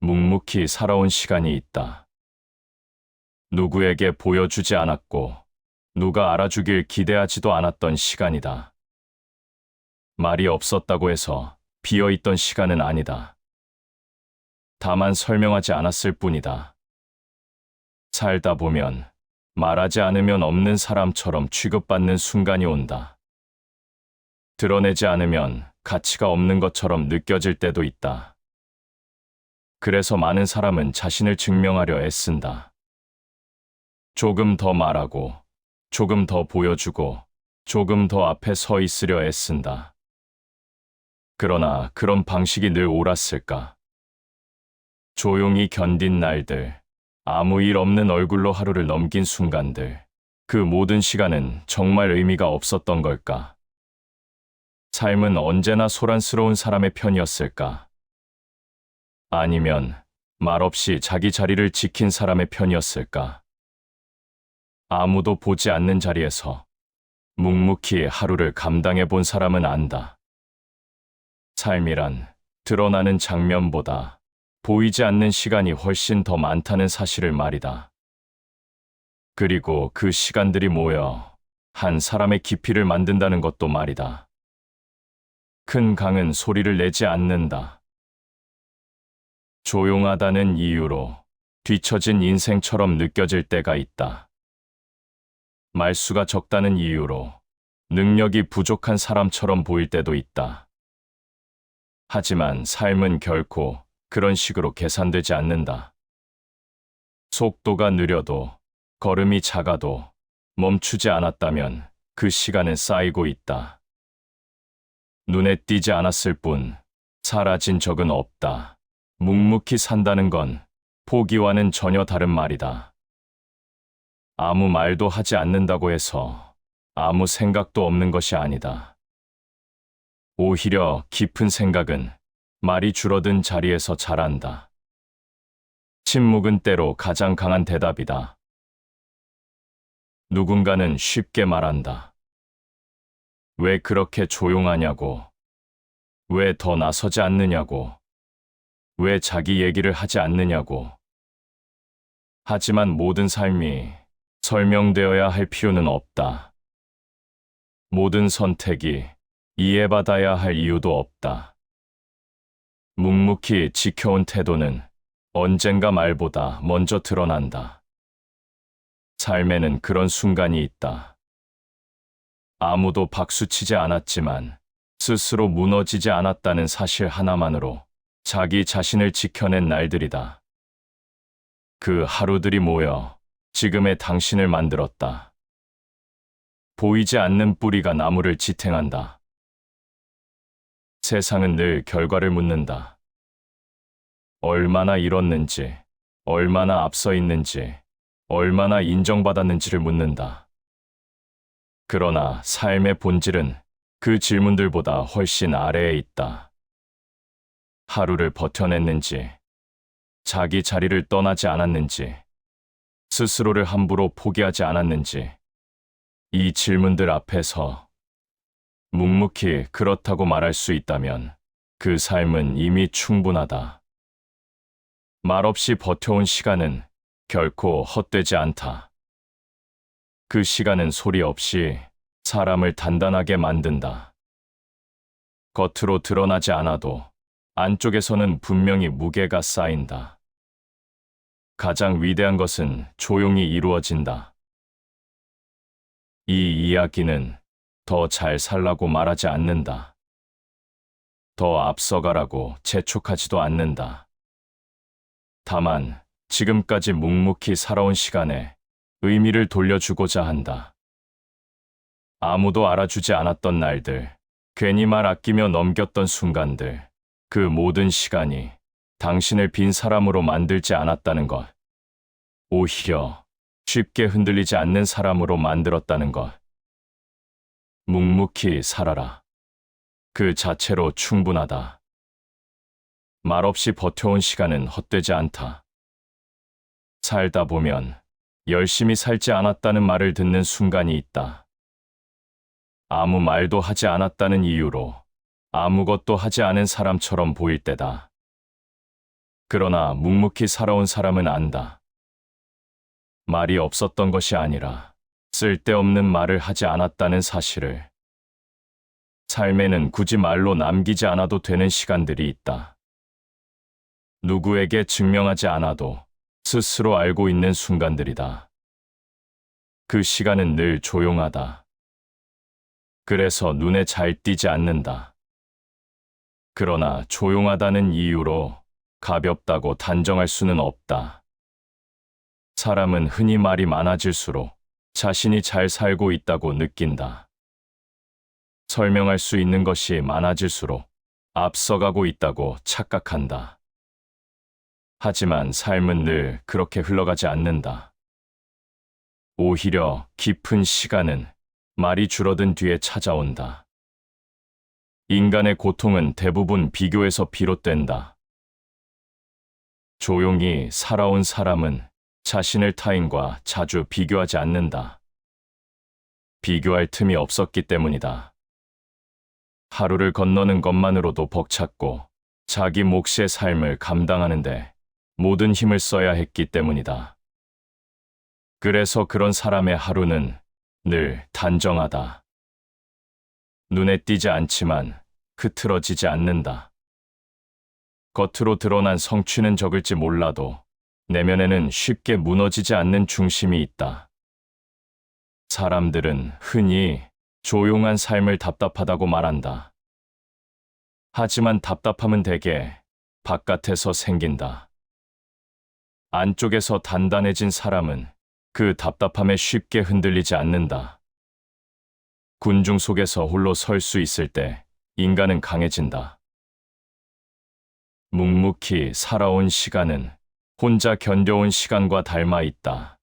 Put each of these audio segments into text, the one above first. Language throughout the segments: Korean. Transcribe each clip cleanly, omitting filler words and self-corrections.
묵묵히 살아온 시간이 있다. 누구에게 보여주지 않았고, 누가 알아주길 기대하지도 않았던 시간이다. 말이 없었다고 해서 비어있던 시간은 아니다. 다만 설명하지 않았을 뿐이다. 살다 보면 말하지 않으면 없는 사람처럼 취급받는 순간이 온다. 드러내지 않으면 가치가 없는 것처럼 느껴질 때도 있다. 그래서 많은 사람은 자신을 증명하려 애쓴다. 조금 더 말하고, 조금 더 보여주고, 조금 더 앞에 서 있으려 애쓴다. 그러나 그런 방식이 늘 옳았을까? 조용히 견딘 날들, 아무 일 없는 얼굴로 하루를 넘긴 순간들, 그 모든 시간은 정말 의미가 없었던 걸까? 삶은 언제나 소란스러운 사람의 편이었을까? 아니면 말없이 자기 자리를 지킨 사람의 편이었을까? 아무도 보지 않는 자리에서 묵묵히 하루를 감당해 본 사람은 안다. 삶이란 드러나는 장면보다 보이지 않는 시간이 훨씬 더 많다는 사실을 말이다. 그리고 그 시간들이 모여 한 사람의 깊이를 만든다는 것도 말이다. 큰 강은 소리를 내지 않는다. 조용하다는 이유로 뒤처진 인생처럼 느껴질 때가 있다. 말수가 적다는 이유로 능력이 부족한 사람처럼 보일 때도 있다. 하지만 삶은 결코 그런 식으로 계산되지 않는다. 속도가 느려도, 걸음이 작아도 멈추지 않았다면 그 시간은 쌓이고 있다. 눈에 띄지 않았을 뿐 사라진 적은 없다. 묵묵히 산다는 건 포기와는 전혀 다른 말이다. 아무 말도 하지 않는다고 해서 아무 생각도 없는 것이 아니다. 오히려 깊은 생각은 말이 줄어든 자리에서 자란다. 침묵은 때로 가장 강한 대답이다. 누군가는 쉽게 말한다. 왜 그렇게 조용하냐고, 왜 더 나서지 않느냐고, 왜 자기 얘기를 하지 않느냐고. 하지만 모든 삶이 설명되어야 할 필요는 없다. 모든 선택이 이해받아야 할 이유도 없다. 묵묵히 지켜온 태도는 언젠가 말보다 먼저 드러난다. 삶에는 그런 순간이 있다. 아무도 박수치지 않았지만 스스로 무너지지 않았다는 사실 하나만으로 자기 자신을 지켜낸 날들이다. 그 하루들이 모여 지금의 당신을 만들었다. 보이지 않는 뿌리가 나무를 지탱한다. 세상은 늘 결과를 묻는다. 얼마나 이뤘는지, 얼마나 앞서 있는지, 얼마나 인정받았는지를 묻는다. 그러나 삶의 본질은 그 질문들보다 훨씬 아래에 있다. 하루를 버텨냈는지, 자기 자리를 떠나지 않았는지, 스스로를 함부로 포기하지 않았는지, 이 질문들 앞에서 묵묵히 그렇다고 말할 수 있다면 그 삶은 이미 충분하다. 말없이 버텨온 시간은 결코 헛되지 않다. 그 시간은 소리 없이 사람을 단단하게 만든다. 겉으로 드러나지 않아도 안쪽에서는 분명히 무게가 쌓인다. 가장 위대한 것은 조용히 이루어진다. 이 이야기는 더 잘 살라고 말하지 않는다. 더 앞서가라고 재촉하지도 않는다. 다만 지금까지 묵묵히 살아온 시간에 의미를 돌려주고자 한다. 아무도 알아주지 않았던 날들, 괜히 말 아끼며 넘겼던 순간들, 그 모든 시간이 당신을 빈 사람으로 만들지 않았다는 것. 오히려 쉽게 흔들리지 않는 사람으로 만들었다는 것. 묵묵히 살아라. 그 자체로 충분하다. 말없이 버텨온 시간은 헛되지 않다. 살다 보면 열심히 살지 않았다는 말을 듣는 순간이 있다. 아무 말도 하지 않았다는 이유로 아무것도 하지 않은 사람처럼 보일 때다. 그러나 묵묵히 살아온 사람은 안다. 말이 없었던 것이 아니라 쓸데없는 말을 하지 않았다는 사실을. 삶에는 굳이 말로 남기지 않아도 되는 시간들이 있다. 누구에게 증명하지 않아도 스스로 알고 있는 순간들이다. 그 시간은 늘 조용하다. 그래서 눈에 잘 띄지 않는다. 그러나 조용하다는 이유로 가볍다고 단정할 수는 없다. 사람은 흔히 말이 많아질수록 자신이 잘 살고 있다고 느낀다. 설명할 수 있는 것이 많아질수록 앞서가고 있다고 착각한다. 하지만 삶은 늘 그렇게 흘러가지 않는다. 오히려 깊은 시간은 말이 줄어든 뒤에 찾아온다. 인간의 고통은 대부분 비교에서 비롯된다. 조용히 살아온 사람은 자신을 타인과 자주 비교하지 않는다. 비교할 틈이 없었기 때문이다. 하루를 건너는 것만으로도 벅찼고 자기 몫의 삶을 감당하는데 모든 힘을 써야 했기 때문이다. 그래서 그런 사람의 하루는 늘 단정하다. 눈에 띄지 않지만 흐트러지지 않는다. 겉으로 드러난 성취는 적을지 몰라도 내면에는 쉽게 무너지지 않는 중심이 있다. 사람들은 흔히 조용한 삶을 답답하다고 말한다. 하지만 답답함은 대개 바깥에서 생긴다. 안쪽에서 단단해진 사람은 그 답답함에 쉽게 흔들리지 않는다. 군중 속에서 홀로 설 수 있을 때 인간은 강해진다. 묵묵히 살아온 시간은 혼자 견뎌온 시간과 닮아 있다.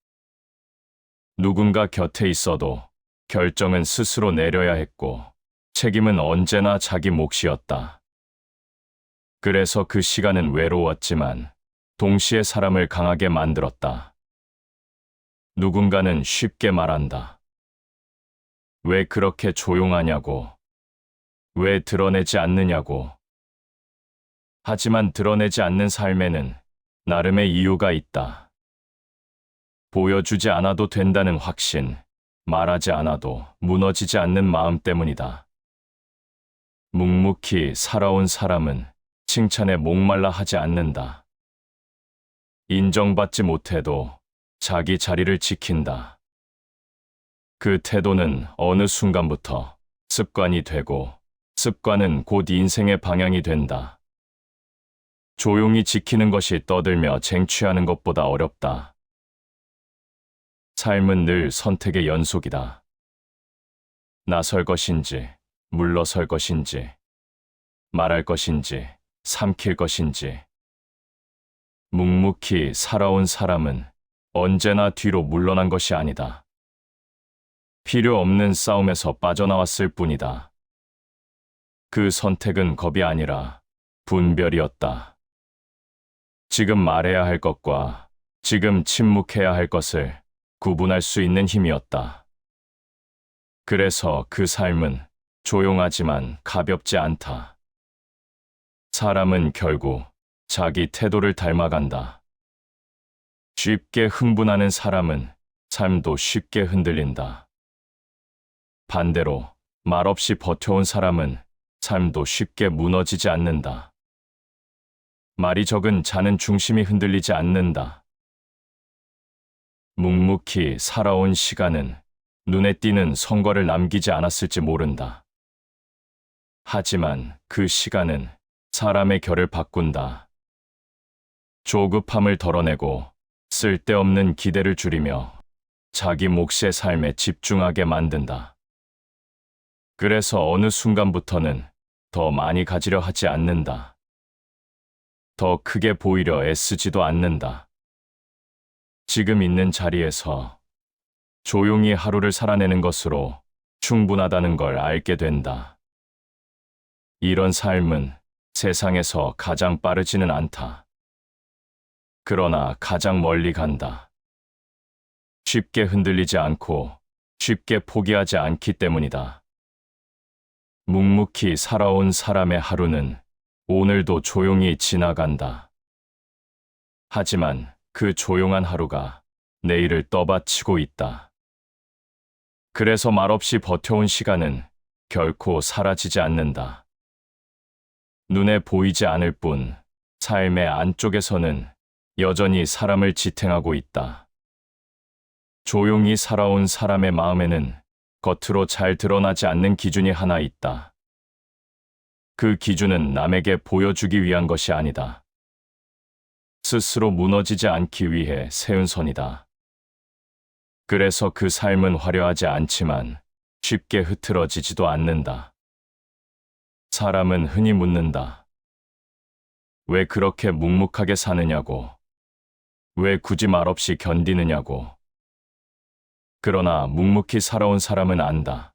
누군가 곁에 있어도 결정은 스스로 내려야 했고 책임은 언제나 자기 몫이었다. 그래서 그 시간은 외로웠지만 동시에 사람을 강하게 만들었다. 누군가는 쉽게 말한다. 왜 그렇게 조용하냐고. 왜 드러내지 않느냐고. 하지만 드러내지 않는 삶에는 나름의 이유가 있다. 보여주지 않아도 된다는 확신, 말하지 않아도 무너지지 않는 마음 때문이다. 묵묵히 살아온 사람은 칭찬에 목말라 하지 않는다. 인정받지 못해도 자기 자리를 지킨다. 그 태도는 어느 순간부터 습관이 되고 습관은 곧 인생의 방향이 된다. 조용히 지키는 것이 떠들며 쟁취하는 것보다 어렵다. 삶은 늘 선택의 연속이다. 나설 것인지, 물러설 것인지, 말할 것인지, 삼킬 것인지. 묵묵히 살아온 사람은 언제나 뒤로 물러난 것이 아니다. 필요 없는 싸움에서 빠져나왔을 뿐이다. 그 선택은 겁이 아니라 분별이었다. 지금 말해야 할 것과 지금 침묵해야 할 것을 구분할 수 있는 힘이었다. 그래서 그 삶은 조용하지만 가볍지 않다. 사람은 결국 자기 태도를 닮아간다. 쉽게 흥분하는 사람은 삶도 쉽게 흔들린다. 반대로 말없이 버텨온 사람은 삶도 쉽게 무너지지 않는다. 말이 적은 자는 중심이 흔들리지 않는다. 묵묵히 살아온 시간은 눈에 띄는 성과를 남기지 않았을지 모른다. 하지만 그 시간은 사람의 결을 바꾼다. 조급함을 덜어내고 쓸데없는 기대를 줄이며 자기 몫의 삶에 집중하게 만든다. 그래서 어느 순간부터는 더 많이 가지려 하지 않는다. 더 크게 보이려 애쓰지도 않는다. 지금 있는 자리에서 조용히 하루를 살아내는 것으로 충분하다는 걸 알게 된다. 이런 삶은 세상에서 가장 빠르지는 않다. 그러나 가장 멀리 간다. 쉽게 흔들리지 않고 쉽게 포기하지 않기 때문이다. 묵묵히 살아온 사람의 하루는 오늘도 조용히 지나간다. 하지만 그 조용한 하루가 내일을 떠받치고 있다. 그래서 말없이 버텨온 시간은 결코 사라지지 않는다. 눈에 보이지 않을 뿐 삶의 안쪽에서는 여전히 사람을 지탱하고 있다. 조용히 살아온 사람의 마음에는 겉으로 잘 드러나지 않는 기준이 하나 있다. 그 기준은 남에게 보여주기 위한 것이 아니다. 스스로 무너지지 않기 위해 세운 선이다. 그래서 그 삶은 화려하지 않지만 쉽게 흐트러지지도 않는다. 사람은 흔히 묻는다. 왜 그렇게 묵묵하게 사느냐고. 왜 굳이 말없이 견디느냐고. 그러나 묵묵히 살아온 사람은 안다.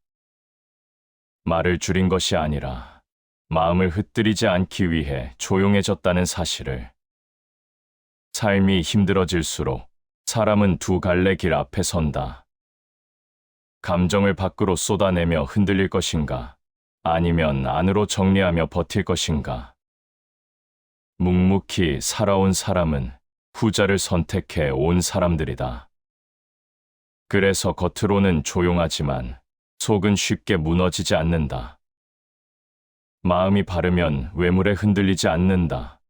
말을 줄인 것이 아니라 마음을 흩뜨리지 않기 위해 조용해졌다는 사실을. 삶이 힘들어질수록 사람은 두 갈래 길 앞에 선다. 감정을 밖으로 쏟아내며 흔들릴 것인가, 아니면 안으로 정리하며 버틸 것인가. 묵묵히 살아온 사람은 후자를 선택해 온 사람들이다. 그래서 겉으로는 조용하지만 속은 쉽게 무너지지 않는다. 마음이 바르면 외물에 흔들리지 않는다.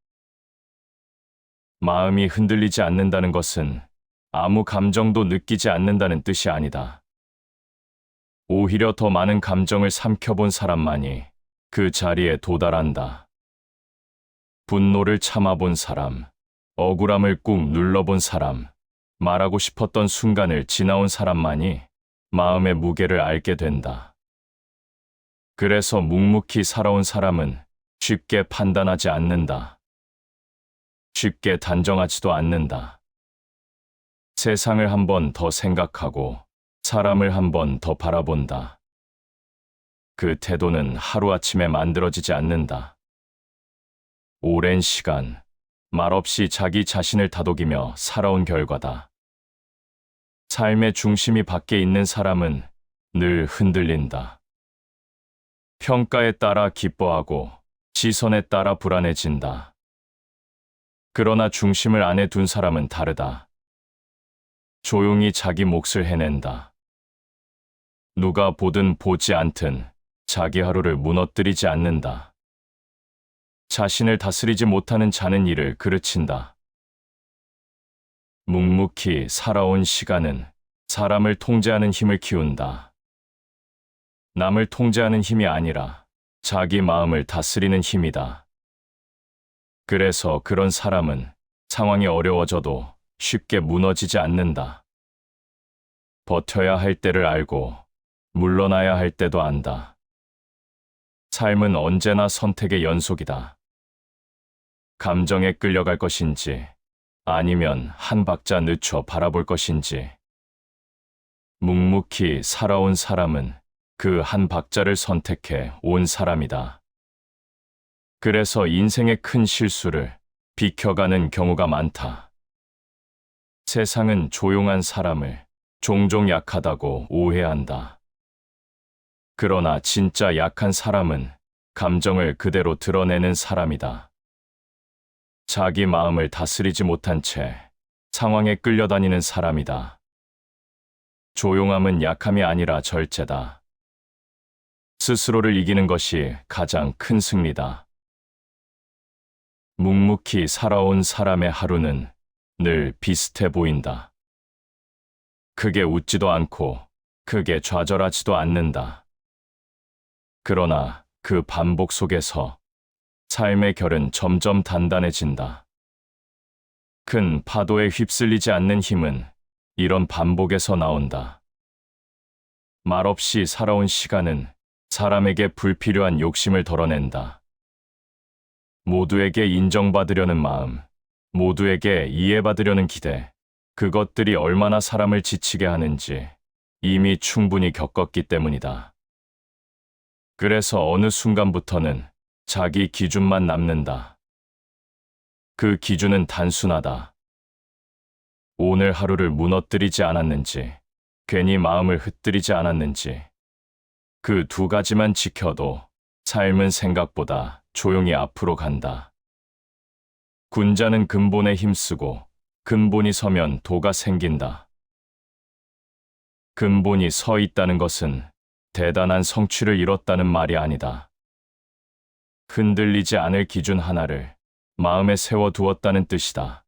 마음이 흔들리지 않는다는 것은 아무 감정도 느끼지 않는다는 뜻이 아니다. 오히려 더 많은 감정을 삼켜본 사람만이 그 자리에 도달한다. 분노를 참아본 사람, 억울함을 꾹 눌러본 사람, 말하고 싶었던 순간을 지나온 사람만이 마음의 무게를 알게 된다. 그래서 묵묵히 살아온 사람은 쉽게 판단하지 않는다. 쉽게 단정하지도 않는다. 세상을 한 번 더 생각하고 사람을 한 번 더 바라본다. 그 태도는 하루아침에 만들어지지 않는다. 오랜 시간, 말없이 자기 자신을 다독이며 살아온 결과다. 삶의 중심이 밖에 있는 사람은 늘 흔들린다. 평가에 따라 기뻐하고 시선에 따라 불안해진다. 그러나 중심을 안에 둔 사람은 다르다. 조용히 자기 몫을 해낸다. 누가 보든 보지 않든 자기 하루를 무너뜨리지 않는다. 자신을 다스리지 못하는 자는 이를 그르친다. 묵묵히 살아온 시간은 사람을 통제하는 힘을 키운다. 남을 통제하는 힘이 아니라 자기 마음을 다스리는 힘이다. 그래서 그런 사람은 상황이 어려워져도 쉽게 무너지지 않는다. 버텨야 할 때를 알고 물러나야 할 때도 안다. 삶은 언제나 선택의 연속이다. 감정에 끌려갈 것인지 아니면 한 박자 늦춰 바라볼 것인지. 묵묵히 살아온 사람은 그 한 박자를 선택해 온 사람이다. 그래서 인생의 큰 실수를 비켜가는 경우가 많다. 세상은 조용한 사람을 종종 약하다고 오해한다. 그러나 진짜 약한 사람은 감정을 그대로 드러내는 사람이다. 자기 마음을 다스리지 못한 채 상황에 끌려다니는 사람이다. 조용함은 약함이 아니라 절제다. 스스로를 이기는 것이 가장 큰 승리다. 묵묵히 살아온 사람의 하루는 늘 비슷해 보인다. 크게 웃지도 않고 크게 좌절하지도 않는다. 그러나 그 반복 속에서 삶의 결은 점점 단단해진다. 큰 파도에 휩쓸리지 않는 힘은 이런 반복에서 나온다. 말없이 살아온 시간은 사람에게 불필요한 욕심을 덜어낸다. 모두에게 인정받으려는 마음, 모두에게 이해받으려는 기대, 그것들이 얼마나 사람을 지치게 하는지 이미 충분히 겪었기 때문이다. 그래서 어느 순간부터는 자기 기준만 남는다. 그 기준은 단순하다. 오늘 하루를 무너뜨리지 않았는지, 괜히 마음을 흩뜨리지 않았는지, 그 두 가지만 지켜도 삶은 생각보다 조용히 앞으로 간다. 군자는 근본에 힘쓰고 근본이 서면 도가 생긴다. 근본이 서 있다는 것은 대단한 성취를 이뤘다는 말이 아니다. 흔들리지 않을 기준 하나를 마음에 세워두었다는 뜻이다.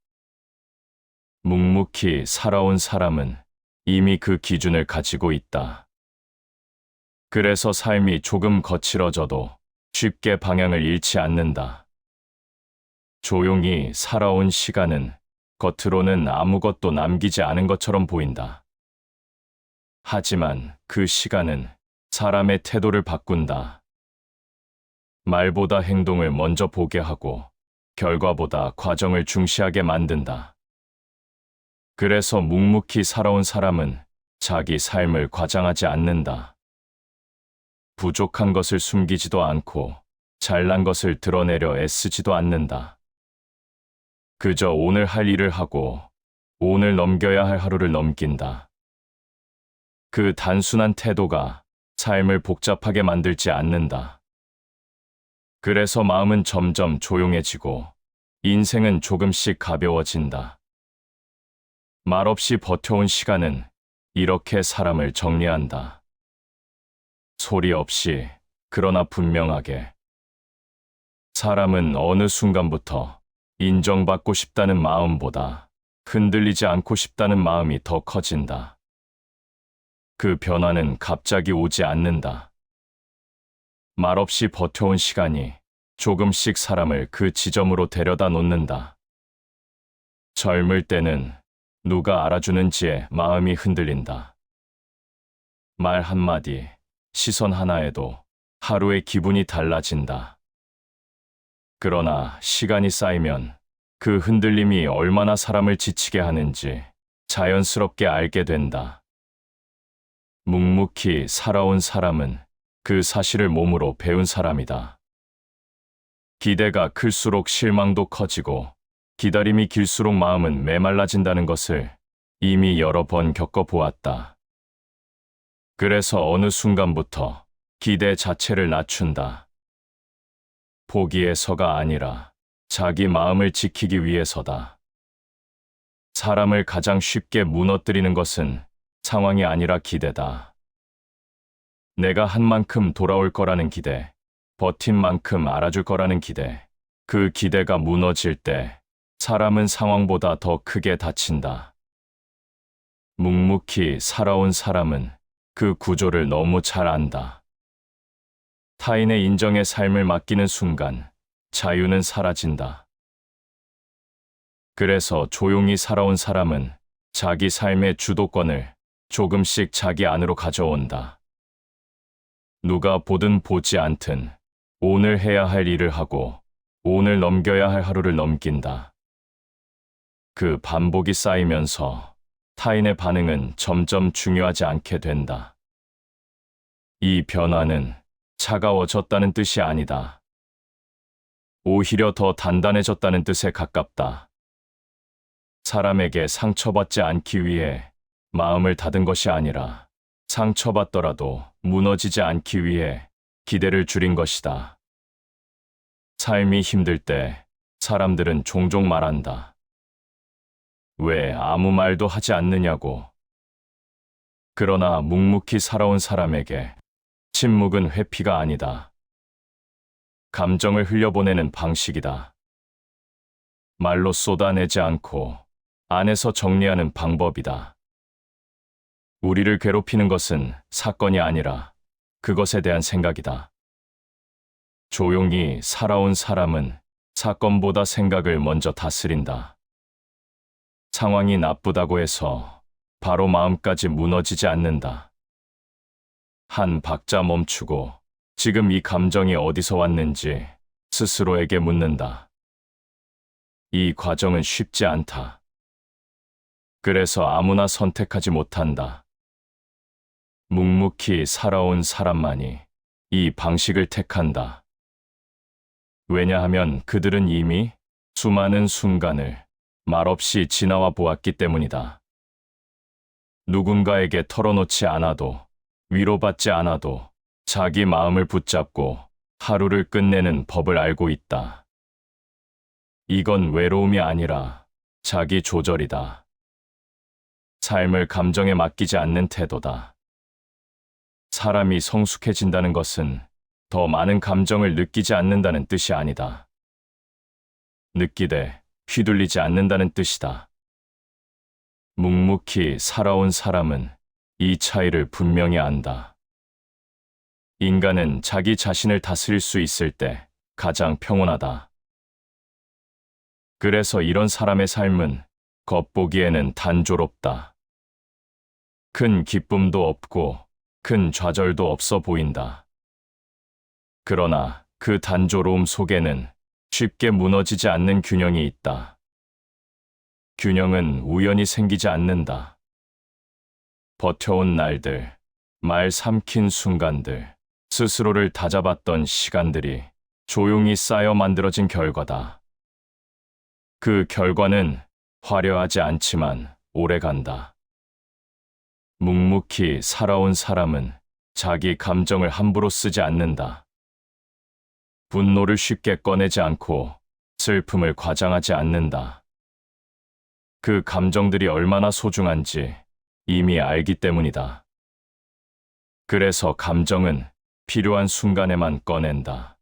묵묵히 살아온 사람은 이미 그 기준을 가지고 있다. 그래서 삶이 조금 거칠어져도 쉽게 방향을 잃지 않는다. 조용히 살아온 시간은 겉으로는 아무것도 남기지 않은 것처럼 보인다. 하지만 그 시간은 사람의 태도를 바꾼다. 말보다 행동을 먼저 보게 하고 결과보다 과정을 중시하게 만든다. 그래서 묵묵히 살아온 사람은 자기 삶을 과장하지 않는다. 부족한 것을 숨기지도 않고 잘난 것을 드러내려 애쓰지도 않는다. 그저 오늘 할 일을 하고 오늘 넘겨야 할 하루를 넘긴다. 그 단순한 태도가 삶을 복잡하게 만들지 않는다. 그래서 마음은 점점 조용해지고 인생은 조금씩 가벼워진다. 말없이 버텨온 시간은 이렇게 사람을 정리한다. 소리 없이, 그러나 분명하게. 사람은 어느 순간부터 인정받고 싶다는 마음보다 흔들리지 않고 싶다는 마음이 더 커진다. 그 변화는 갑자기 오지 않는다. 말없이 버텨온 시간이 조금씩 사람을 그 지점으로 데려다 놓는다. 젊을 때는 누가 알아주는지에 마음이 흔들린다. 말 한마디, 시선 하나에도 하루의 기분이 달라진다. 그러나 시간이 쌓이면 그 흔들림이 얼마나 사람을 지치게 하는지 자연스럽게 알게 된다. 묵묵히 살아온 사람은 그 사실을 몸으로 배운 사람이다. 기대가 클수록 실망도 커지고 기다림이 길수록 마음은 메말라진다는 것을 이미 여러 번 겪어보았다. 그래서 어느 순간부터 기대 자체를 낮춘다. 포기해서가 아니라 자기 마음을 지키기 위해서다. 사람을 가장 쉽게 무너뜨리는 것은 상황이 아니라 기대다. 내가 한 만큼 돌아올 거라는 기대, 버틴 만큼 알아줄 거라는 기대, 그 기대가 무너질 때 사람은 상황보다 더 크게 다친다. 묵묵히 살아온 사람은 그 구조를 너무 잘 안다. 타인의 인정에 삶을 맡기는 순간 자유는 사라진다. 그래서 조용히 살아온 사람은 자기 삶의 주도권을 조금씩 자기 안으로 가져온다. 누가 보든 보지 않든 오늘 해야 할 일을 하고 오늘 넘겨야 할 하루를 넘긴다. 그 반복이 쌓이면서 타인의 반응은 점점 중요하지 않게 된다. 이 변화는 차가워졌다는 뜻이 아니다. 오히려 더 단단해졌다는 뜻에 가깝다. 사람에게 상처받지 않기 위해 마음을 닫은 것이 아니라 상처받더라도 무너지지 않기 위해 기대를 줄인 것이다. 삶이 힘들 때 사람들은 종종 말한다. 왜 아무 말도 하지 않느냐고. 그러나 묵묵히 살아온 사람에게 침묵은 회피가 아니다. 감정을 흘려보내는 방식이다. 말로 쏟아내지 않고 안에서 정리하는 방법이다. 우리를 괴롭히는 것은 사건이 아니라 그것에 대한 생각이다. 조용히 살아온 사람은 사건보다 생각을 먼저 다스린다. 상황이 나쁘다고 해서 바로 마음까지 무너지지 않는다. 한 박자 멈추고 지금 이 감정이 어디서 왔는지 스스로에게 묻는다. 이 과정은 쉽지 않다. 그래서 아무나 선택하지 못한다. 묵묵히 살아온 사람만이 이 방식을 택한다. 왜냐하면 그들은 이미 수많은 순간을 말없이 지나와 보았기 때문이다. 누군가에게 털어놓지 않아도, 위로받지 않아도 자기 마음을 붙잡고 하루를 끝내는 법을 알고 있다. 이건 외로움이 아니라 자기 조절이다. 삶을 감정에 맡기지 않는 태도다. 사람이 성숙해진다는 것은 더 많은 감정을 느끼지 않는다는 뜻이 아니다. 느끼되 휘둘리지 않는다는 뜻이다. 묵묵히 살아온 사람은 이 차이를 분명히 안다. 인간은 자기 자신을 다스릴 수 있을 때 가장 평온하다. 그래서 이런 사람의 삶은 겉보기에는 단조롭다. 큰 기쁨도 없고 큰 좌절도 없어 보인다. 그러나 그 단조로움 속에는 쉽게 무너지지 않는 균형이 있다. 균형은 우연히 생기지 않는다. 버텨온 날들, 말 삼킨 순간들, 스스로를 다잡았던 시간들이 조용히 쌓여 만들어진 결과다. 그 결과는 화려하지 않지만 오래간다. 묵묵히 살아온 사람은 자기 감정을 함부로 쓰지 않는다. 분노를 쉽게 꺼내지 않고 슬픔을 과장하지 않는다. 그 감정들이 얼마나 소중한지 이미 알기 때문이다. 그래서 감정은 필요한 순간에만 꺼낸다.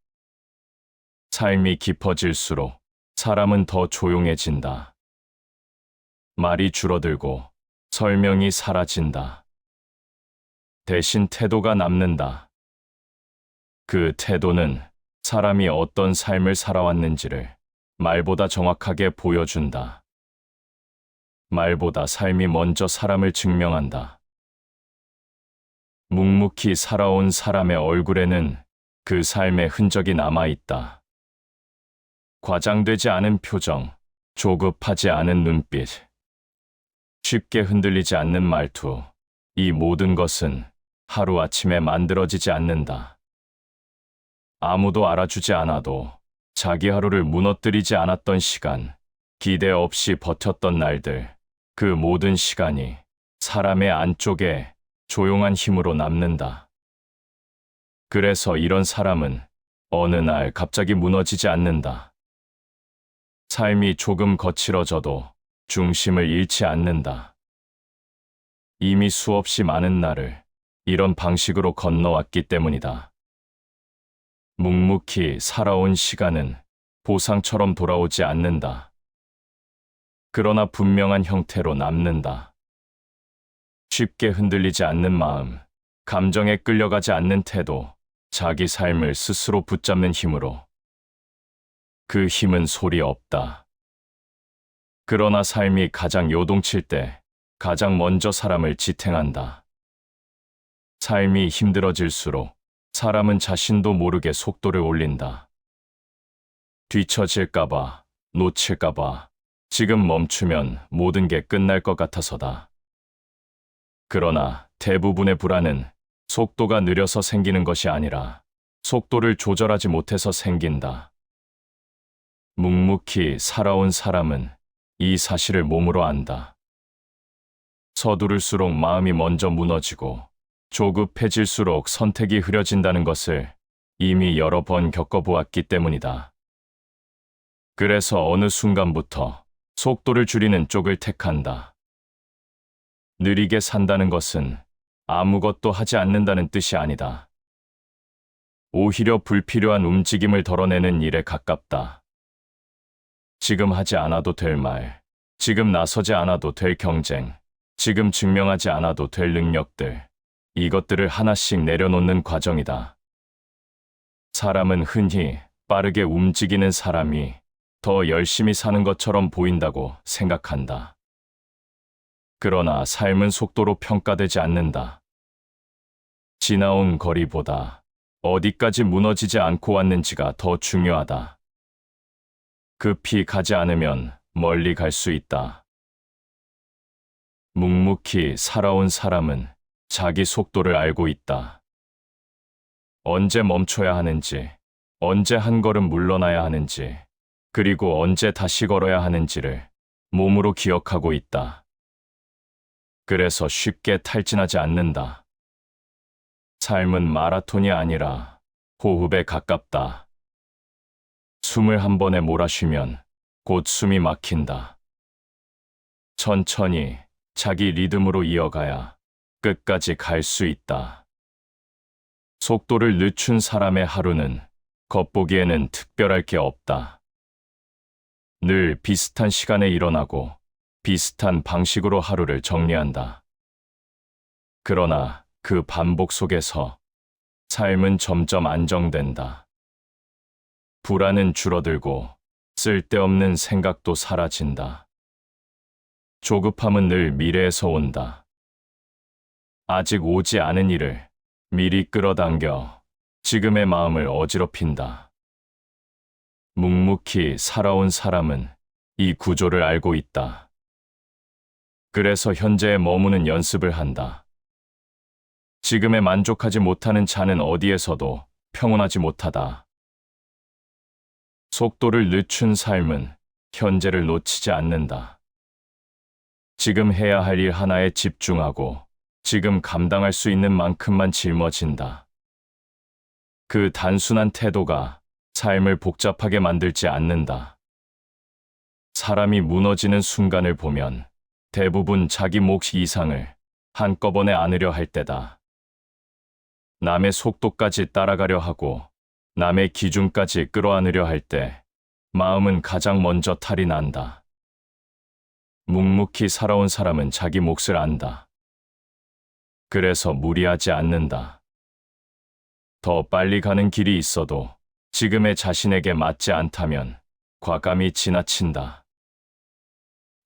삶이 깊어질수록 사람은 더 조용해진다. 말이 줄어들고 설명이 사라진다. 대신 태도가 남는다. 그 태도는 사람이 어떤 삶을 살아왔는지를 말보다 정확하게 보여준다. 말보다 삶이 먼저 사람을 증명한다. 묵묵히 살아온 사람의 얼굴에는 그 삶의 흔적이 남아있다. 과장되지 않은 표정, 조급하지 않은 눈빛, 쉽게 흔들리지 않는 말투, 이 모든 것은 하루아침에 만들어지지 않는다. 아무도 알아주지 않아도 자기 하루를 무너뜨리지 않았던 시간, 기대 없이 버텼던 날들, 그 모든 시간이 사람의 안쪽에 조용한 힘으로 남는다. 그래서 이런 사람은 어느 날 갑자기 무너지지 않는다. 삶이 조금 거칠어져도 중심을 잃지 않는다. 이미 수없이 많은 날을 이런 방식으로 건너왔기 때문이다. 묵묵히 살아온 시간은 보상처럼 돌아오지 않는다. 그러나 분명한 형태로 남는다. 쉽게 흔들리지 않는 마음, 감정에 끌려가지 않는 태도, 자기 삶을 스스로 붙잡는 힘으로. 그 힘은 소리 없다. 그러나 삶이 가장 요동칠 때 가장 먼저 사람을 지탱한다. 삶이 힘들어질수록 사람은 자신도 모르게 속도를 올린다. 뒤처질까봐, 놓칠까봐, 지금 멈추면 모든 게 끝날 것 같아서다. 그러나 대부분의 불안은 속도가 느려서 생기는 것이 아니라 속도를 조절하지 못해서 생긴다. 묵묵히 살아온 사람은 이 사실을 몸으로 안다. 서두를수록 마음이 먼저 무너지고 조급해질수록 선택이 흐려진다는 것을 이미 여러 번 겪어보았기 때문이다. 그래서 어느 순간부터 속도를 줄이는 쪽을 택한다. 느리게 산다는 것은 아무것도 하지 않는다는 뜻이 아니다. 오히려 불필요한 움직임을 덜어내는 일에 가깝다. 지금 하지 않아도 될 말, 지금 나서지 않아도 될 경쟁, 지금 증명하지 않아도 될 능력들, 이것들을 하나씩 내려놓는 과정이다. 사람은 흔히 빠르게 움직이는 사람이 더 열심히 사는 것처럼 보인다고 생각한다. 그러나 삶은 속도로 평가되지 않는다. 지나온 거리보다 어디까지 무너지지 않고 왔는지가 더 중요하다. 급히 가지 않으면 멀리 갈 수 있다. 묵묵히 살아온 사람은 자기 속도를 알고 있다. 언제 멈춰야 하는지, 언제 한 걸음 물러나야 하는지, 그리고 언제 다시 걸어야 하는지를 몸으로 기억하고 있다. 그래서 쉽게 탈진하지 않는다. 삶은 마라톤이 아니라 호흡에 가깝다. 숨을 한 번에 몰아쉬면 곧 숨이 막힌다. 천천히 자기 리듬으로 이어가야 끝까지 갈 수 있다. 속도를 늦춘 사람의 하루는 겉보기에는 특별할 게 없다. 늘 비슷한 시간에 일어나고 비슷한 방식으로 하루를 정리한다. 그러나 그 반복 속에서 삶은 점점 안정된다. 불안은 줄어들고 쓸데없는 생각도 사라진다. 조급함은 늘 미래에서 온다. 아직 오지 않은 일을 미리 끌어당겨 지금의 마음을 어지럽힌다. 묵묵히 살아온 사람은 이 구조를 알고 있다. 그래서 현재에 머무는 연습을 한다. 지금에 만족하지 못하는 자는 어디에서도 평온하지 못하다. 속도를 늦춘 삶은 현재를 놓치지 않는다. 지금 해야 할 일 하나에 집중하고 지금 감당할 수 있는 만큼만 짊어진다. 그 단순한 태도가 삶을 복잡하게 만들지 않는다. 사람이 무너지는 순간을 보면 대부분 자기 몫 이상을 한꺼번에 안으려 할 때다. 남의 속도까지 따라가려 하고 남의 기준까지 끌어안으려 할 때 마음은 가장 먼저 탈이 난다. 묵묵히 살아온 사람은 자기 몫을 안다. 그래서 무리하지 않는다. 더 빨리 가는 길이 있어도 지금의 자신에게 맞지 않다면 과감히 지나친다.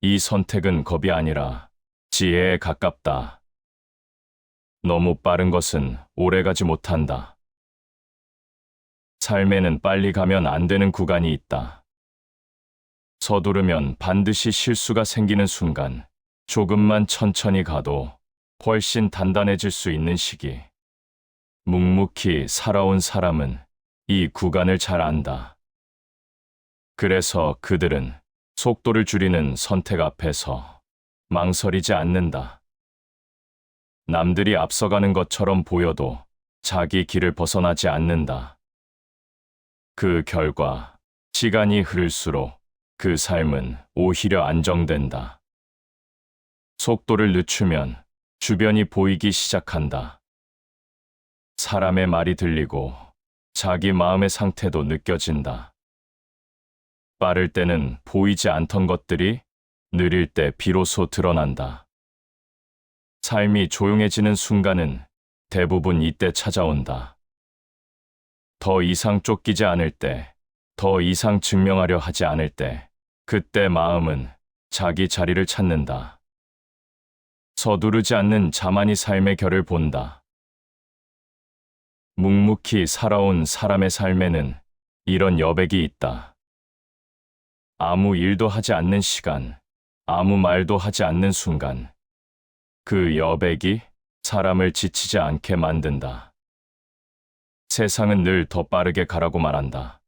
이 선택은 겁이 아니라 지혜에 가깝다. 너무 빠른 것은 오래가지 못한다. 삶에는 빨리 가면 안 되는 구간이 있다. 서두르면 반드시 실수가 생기는 순간, 조금만 천천히 가도 훨씬 단단해질 수 있는 시기. 묵묵히 살아온 사람은 이 구간을 잘 안다. 그래서 그들은 속도를 줄이는 선택 앞에서 망설이지 않는다. 남들이 앞서가는 것처럼 보여도 자기 길을 벗어나지 않는다. 그 결과 시간이 흐를수록 그 삶은 오히려 안정된다. 속도를 늦추면 주변이 보이기 시작한다. 사람의 말이 들리고 자기 마음의 상태도 느껴진다. 빠를 때는 보이지 않던 것들이 느릴 때 비로소 드러난다. 삶이 조용해지는 순간은 대부분 이때 찾아온다. 더 이상 쫓기지 않을 때, 더 이상 증명하려 하지 않을 때, 그때 마음은 자기 자리를 찾는다. 서두르지 않는 자만이 삶의 결을 본다. 묵묵히 살아온 사람의 삶에는 이런 여백이 있다. 아무 일도 하지 않는 시간, 아무 말도 하지 않는 순간, 그 여백이 사람을 지치지 않게 만든다. 세상은 늘 더 빠르게 가라고 말한다.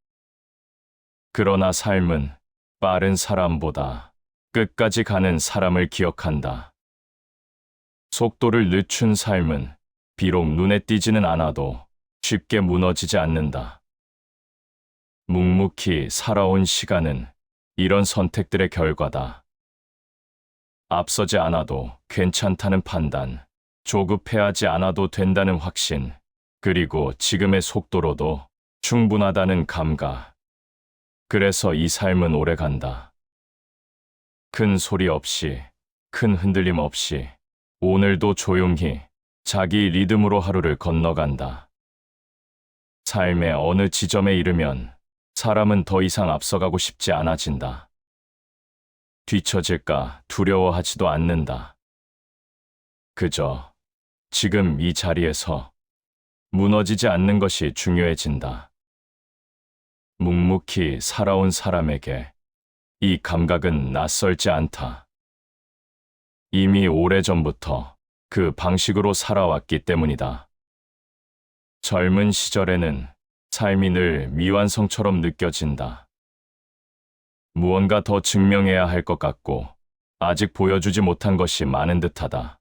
그러나 삶은 빠른 사람보다 끝까지 가는 사람을 기억한다. 속도를 늦춘 삶은 비록 눈에 띄지는 않아도 쉽게 무너지지 않는다. 묵묵히 살아온 시간은 이런 선택들의 결과다. 앞서지 않아도 괜찮다는 판단, 조급해하지 않아도 된다는 확신, 그리고 지금의 속도로도 충분하다는 감각. 그래서 이 삶은 오래간다. 큰 소리 없이, 큰 흔들림 없이, 오늘도 조용히 자기 리듬으로 하루를 건너간다. 삶의 어느 지점에 이르면 사람은 더 이상 앞서가고 싶지 않아진다. 뒤처질까 두려워하지도 않는다. 그저 지금 이 자리에서 무너지지 않는 것이 중요해진다. 묵묵히 살아온 사람에게 이 감각은 낯설지 않다. 이미 오래전부터 그 방식으로 살아왔기 때문이다. 젊은 시절에는 삶이 늘 미완성처럼 느껴진다. 무언가 더 증명해야 할 것 같고 아직 보여주지 못한 것이 많은 듯하다.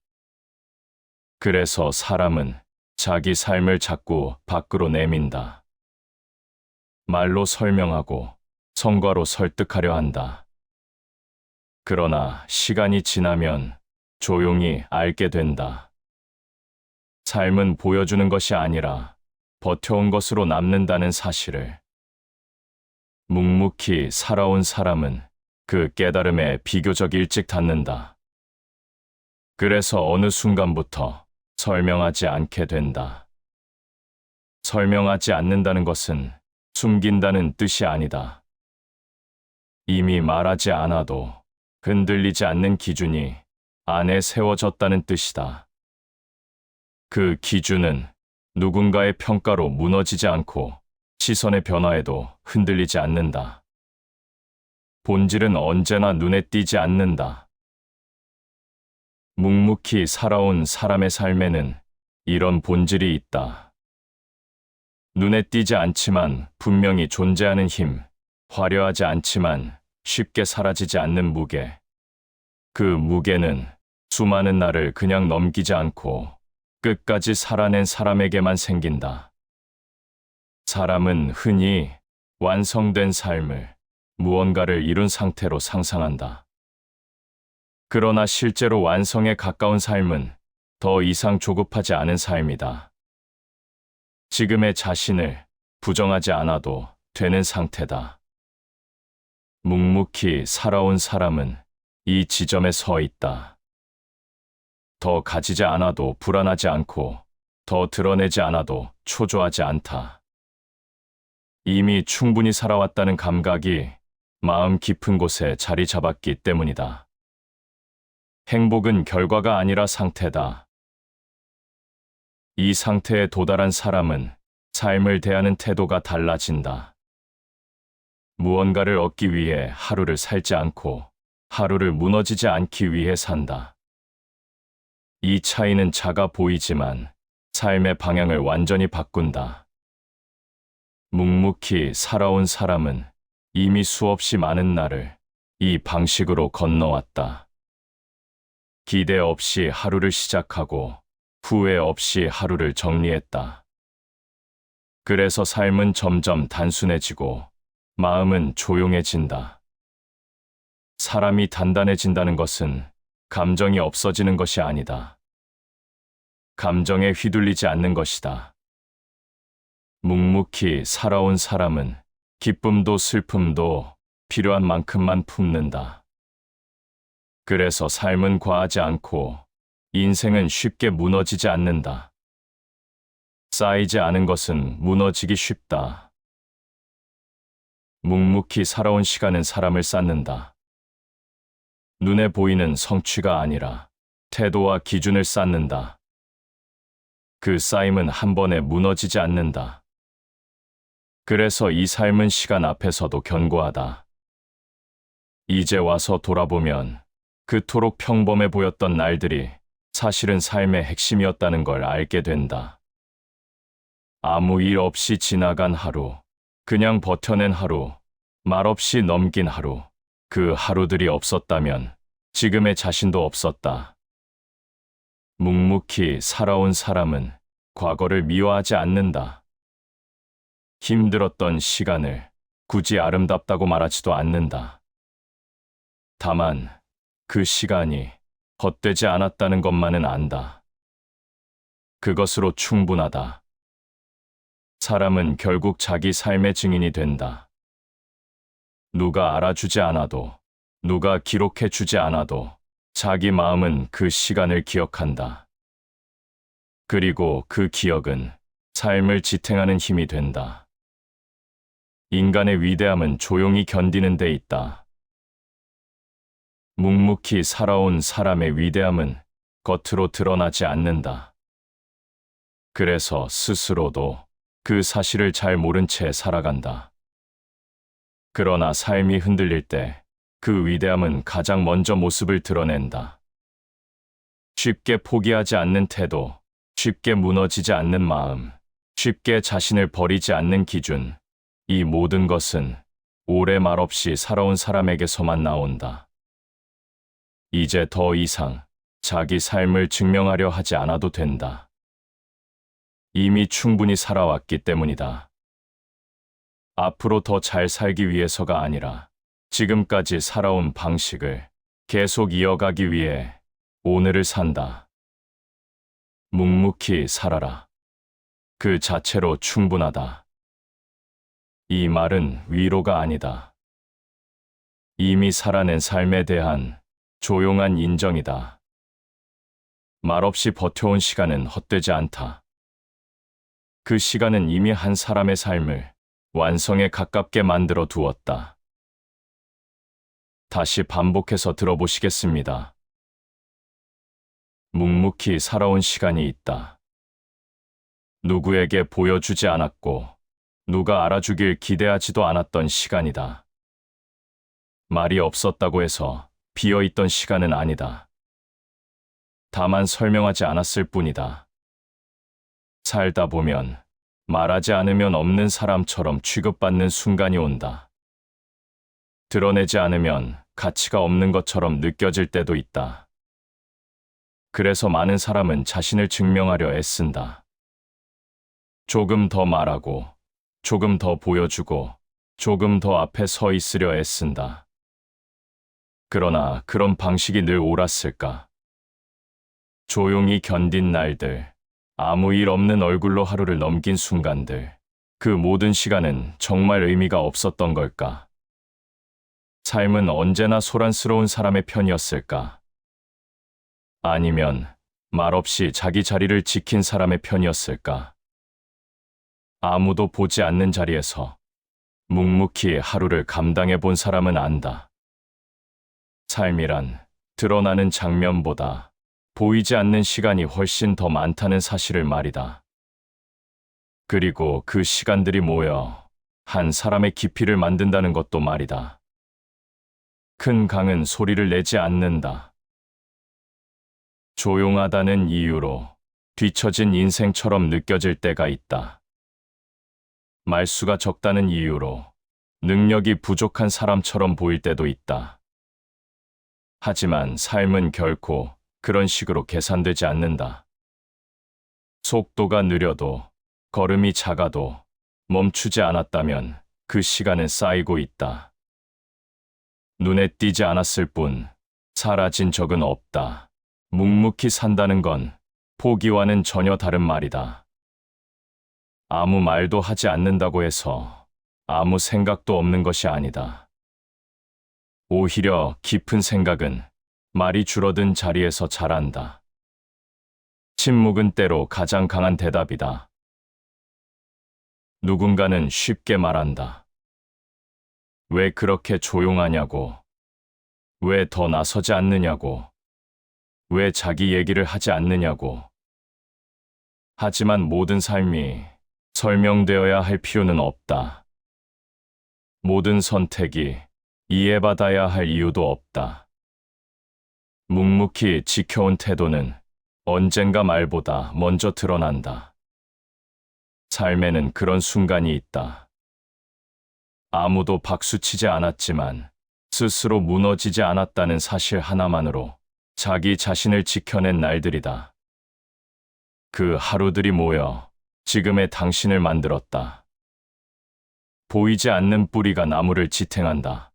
그래서 사람은 자기 삶을 자꾸 밖으로 내민다. 말로 설명하고 성과로 설득하려 한다. 그러나 시간이 지나면 조용히 알게 된다. 삶은 보여주는 것이 아니라 버텨온 것으로 남는다는 사실을. 묵묵히 살아온 사람은 그 깨달음에 비교적 일찍 닿는다. 그래서 어느 순간부터 설명하지 않게 된다. 설명하지 않는다는 것은 숨긴다는 뜻이 아니다. 이미 말하지 않아도 흔들리지 않는 기준이 안에 세워졌다는 뜻이다. 그 기준은 누군가의 평가로 무너지지 않고 시선의 변화에도 흔들리지 않는다. 본질은 언제나 눈에 띄지 않는다. 묵묵히 살아온 사람의 삶에는 이런 본질이 있다. 눈에 띄지 않지만 분명히 존재하는 힘, 화려하지 않지만 쉽게 사라지지 않는 무게. 그 무게는 수많은 날을 그냥 넘기지 않고 끝까지 살아낸 사람에게만 생긴다. 사람은 흔히 완성된 삶을, 무언가를 이룬 상태로 상상한다. 그러나 실제로 완성에 가까운 삶은 더 이상 조급하지 않은 삶이다. 지금의 자신을 부정하지 않아도 되는 상태다. 묵묵히 살아온 사람은 이 지점에 서 있다. 더 가지지 않아도 불안하지 않고 더 드러내지 않아도 초조하지 않다. 이미 충분히 살아왔다는 감각이 마음 깊은 곳에 자리 잡았기 때문이다. 행복은 결과가 아니라 상태다. 이 상태에 도달한 사람은 삶을 대하는 태도가 달라진다. 무언가를 얻기 위해 하루를 살지 않고 하루를 무너지지 않기 위해 산다. 이 차이는 작아 보이지만 삶의 방향을 완전히 바꾼다. 묵묵히 살아온 사람은 이미 수없이 많은 날을 이 방식으로 건너왔다. 기대 없이 하루를 시작하고 후회 없이 하루를 정리했다. 그래서 삶은 점점 단순해지고 마음은 조용해진다. 사람이 단단해진다는 것은 감정이 없어지는 것이 아니다. 감정에 휘둘리지 않는 것이다. 묵묵히 살아온 사람은 기쁨도 슬픔도 필요한 만큼만 품는다. 그래서 삶은 과하지 않고 인생은 쉽게 무너지지 않는다. 쌓이지 않은 것은 무너지기 쉽다. 묵묵히 살아온 시간은 사람을 쌓는다. 눈에 보이는 성취가 아니라 태도와 기준을 쌓는다. 그 쌓임은 한 번에 무너지지 않는다. 그래서 이 삶은 시간 앞에서도 견고하다. 이제 와서 돌아보면 그토록 평범해 보였던 날들이 사실은 삶의 핵심이었다는 걸 알게 된다. 아무 일 없이 지나간 하루, 그냥 버텨낸 하루, 말없이 넘긴 하루, 그 하루들이 없었다면 지금의 자신도 없었다. 묵묵히 살아온 사람은 과거를 미워하지 않는다. 힘들었던 시간을 굳이 아름답다고 말하지도 않는다. 다만 그 시간이 헛되지 않았다는 것만은 안다. 그것으로 충분하다. 사람은 결국 자기 삶의 증인이 된다. 누가 알아주지 않아도, 누가 기록해주지 않아도 자기 마음은 그 시간을 기억한다. 그리고 그 기억은 삶을 지탱하는 힘이 된다. 인간의 위대함은 조용히 견디는 데 있다. 묵묵히 살아온 사람의 위대함은 겉으로 드러나지 않는다. 그래서 스스로도 그 사실을 잘 모른 채 살아간다. 그러나 삶이 흔들릴 때 그 위대함은 가장 먼저 모습을 드러낸다. 쉽게 포기하지 않는 태도, 쉽게 무너지지 않는 마음, 쉽게 자신을 버리지 않는 기준, 이 모든 것은 오래 말없이 살아온 사람에게서만 나온다. 이제 더 이상 자기 삶을 증명하려 하지 않아도 된다. 이미 충분히 살아왔기 때문이다. 앞으로 더 잘 살기 위해서가 아니라 지금까지 살아온 방식을 계속 이어가기 위해 오늘을 산다. 묵묵히 살아라. 그 자체로 충분하다. 이 말은 위로가 아니다. 이미 살아낸 삶에 대한 조용한 인정이다. 말없이 버텨온 시간은 헛되지 않다. 그 시간은 이미 한 사람의 삶을 완성에 가깝게 만들어 두었다. 다시 반복해서 들어보시겠습니다. 묵묵히 살아온 시간이 있다. 누구에게 보여주지 않았고 누가 알아주길 기대하지도 않았던 시간이다. 말이 없었다고 해서 비어있던 시간은 아니다. 다만 설명하지 않았을 뿐이다. 살다 보면 말하지 않으면 없는 사람처럼 취급받는 순간이 온다. 드러내지 않으면 가치가 없는 것처럼 느껴질 때도 있다. 그래서 많은 사람은 자신을 증명하려 애쓴다. 조금 더 말하고, 조금 더 보여주고, 조금 더 앞에 서 있으려 애쓴다. 그러나 그런 방식이 늘 옳았을까? 조용히 견딘 날들, 아무 일 없는 얼굴로 하루를 넘긴 순간들, 그 모든 시간은 정말 의미가 없었던 걸까? 삶은 언제나 소란스러운 사람의 편이었을까? 아니면 말없이 자기 자리를 지킨 사람의 편이었을까? 아무도 보지 않는 자리에서 묵묵히 하루를 감당해 본 사람은 안다. 삶이란 드러나는 장면보다 보이지 않는 시간이 훨씬 더 많다는 사실을 말이다. 그리고 그 시간들이 모여 한 사람의 깊이를 만든다는 것도 말이다. 큰 강은 소리를 내지 않는다. 조용하다는 이유로 뒤처진 인생처럼 느껴질 때가 있다. 말수가 적다는 이유로 능력이 부족한 사람처럼 보일 때도 있다. 하지만 삶은 결코 그런 식으로 계산되지 않는다. 속도가 느려도, 걸음이 작아도 멈추지 않았다면 그 시간은 쌓이고 있다. 눈에 띄지 않았을 뿐 사라진 적은 없다. 묵묵히 산다는 건 포기와는 전혀 다른 말이다. 아무 말도 하지 않는다고 해서 아무 생각도 없는 것이 아니다. 오히려 깊은 생각은 말이 줄어든 자리에서 자란다. 침묵은 때로 가장 강한 대답이다. 누군가는 쉽게 말한다. 왜 그렇게 조용하냐고. 왜 더 나서지 않느냐고. 왜 자기 얘기를 하지 않느냐고. 하지만 모든 삶이 설명되어야 할 필요는 없다. 모든 선택이 이해받아야 할 이유도 없다. 묵묵히 지켜온 태도는 언젠가 말보다 먼저 드러난다. 삶에는 그런 순간이 있다. 아무도 박수치지 않았지만 스스로 무너지지 않았다는 사실 하나만으로 자기 자신을 지켜낸 날들이다. 그 하루들이 모여 지금의 당신을 만들었다. 보이지 않는 뿌리가 나무를 지탱한다.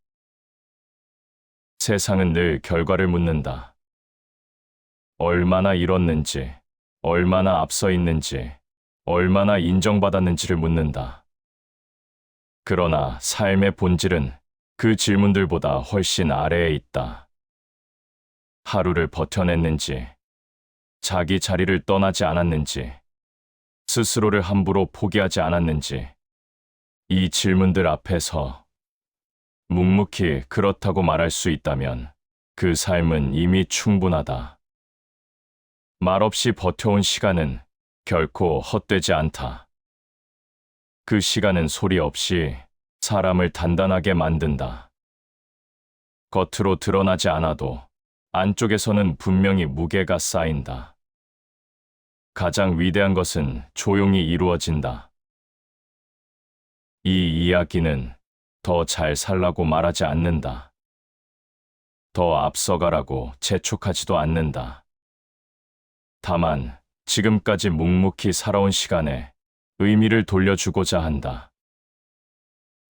세상은 늘 결과를 묻는다. 얼마나 이뤘는지, 얼마나 앞서 있는지, 얼마나 인정받았는지를 묻는다. 그러나 삶의 본질은 그 질문들보다 훨씬 아래에 있다. 하루를 버텨냈는지, 자기 자리를 떠나지 않았는지, 스스로를 함부로 포기하지 않았는지, 이 질문들 앞에서 묵묵히 그렇다고 말할 수 있다면 그 삶은 이미 충분하다. 말없이 버텨온 시간은 결코 헛되지 않다. 그 시간은 소리 없이 사람을 단단하게 만든다. 겉으로 드러나지 않아도 안쪽에서는 분명히 무게가 쌓인다. 가장 위대한 것은 조용히 이루어진다. 이 이야기는 더 잘 살라고 말하지 않는다. 더 앞서가라고 재촉하지도 않는다. 다만 지금까지 묵묵히 살아온 시간에 의미를 돌려주고자 한다.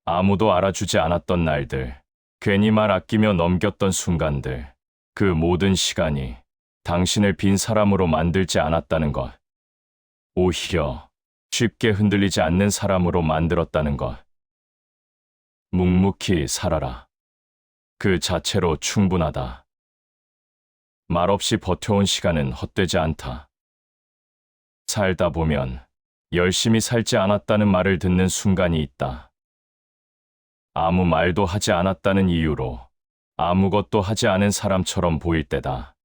아무도 알아주지 않았던 날들, 괜히 말 아끼며 넘겼던 순간들, 그 모든 시간이 당신을 빈 사람으로 만들지 않았다는 것. 오히려 쉽게 흔들리지 않는 사람으로 만들었다는 것. 묵묵히 살아라. 그 자체로 충분하다. 말없이 버텨온 시간은 헛되지 않다. 살다 보면 열심히 살지 않았다는 말을 듣는 순간이 있다. 아무 말도 하지 않았다는 이유로 아무것도 하지 않은 사람처럼 보일 때다.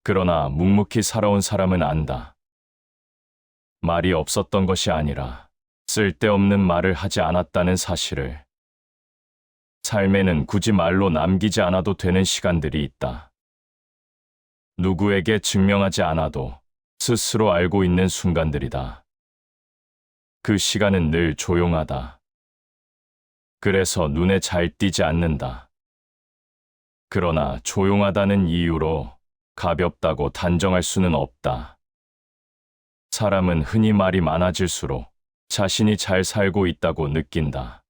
그러나 묵묵히 살아온 사람은 안다. 말이 없었던 것이 아니라 쓸데없는 말을 하지 않았다는 사실을. 삶에는 굳이 말로 남기지 않아도 되는 시간들이 있다. 누구에게 증명하지 않아도 스스로 알고 있는 순간들이다. 그 시간은 늘 조용하다. 그래서 눈에 잘 띄지 않는다. 그러나 조용하다는 이유로 가볍다고 단정할 수는 없다. 사람은 흔히 말이 많아질수록 자신이 잘 살고 있다고 느낀다.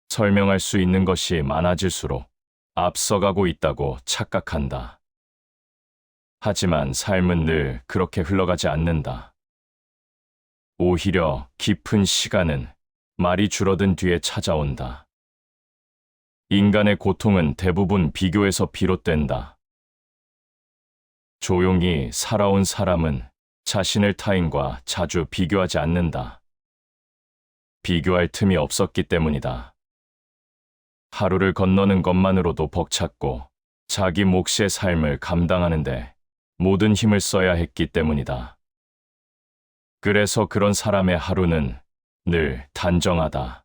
설명할 수 있는 것이 많아질수록 앞서가고 있다고 착각한다. 하지만 삶은 늘 그렇게 흘러가지 않는다. 오히려 깊은 시간은 말이 줄어든 뒤에 찾아온다. 인간의 고통은 대부분 비교에서 비롯된다. 조용히 살아온 사람은 자신을 타인과 자주 비교하지 않는다. 비교할 틈이 없었기 때문이다. 하루를 건너는 것만으로도 벅찼고 자기 몫의 삶을 감당하는데 모든 힘을 써야 했기 때문이다. 그래서 그런 사람의 하루는 늘 단정하다.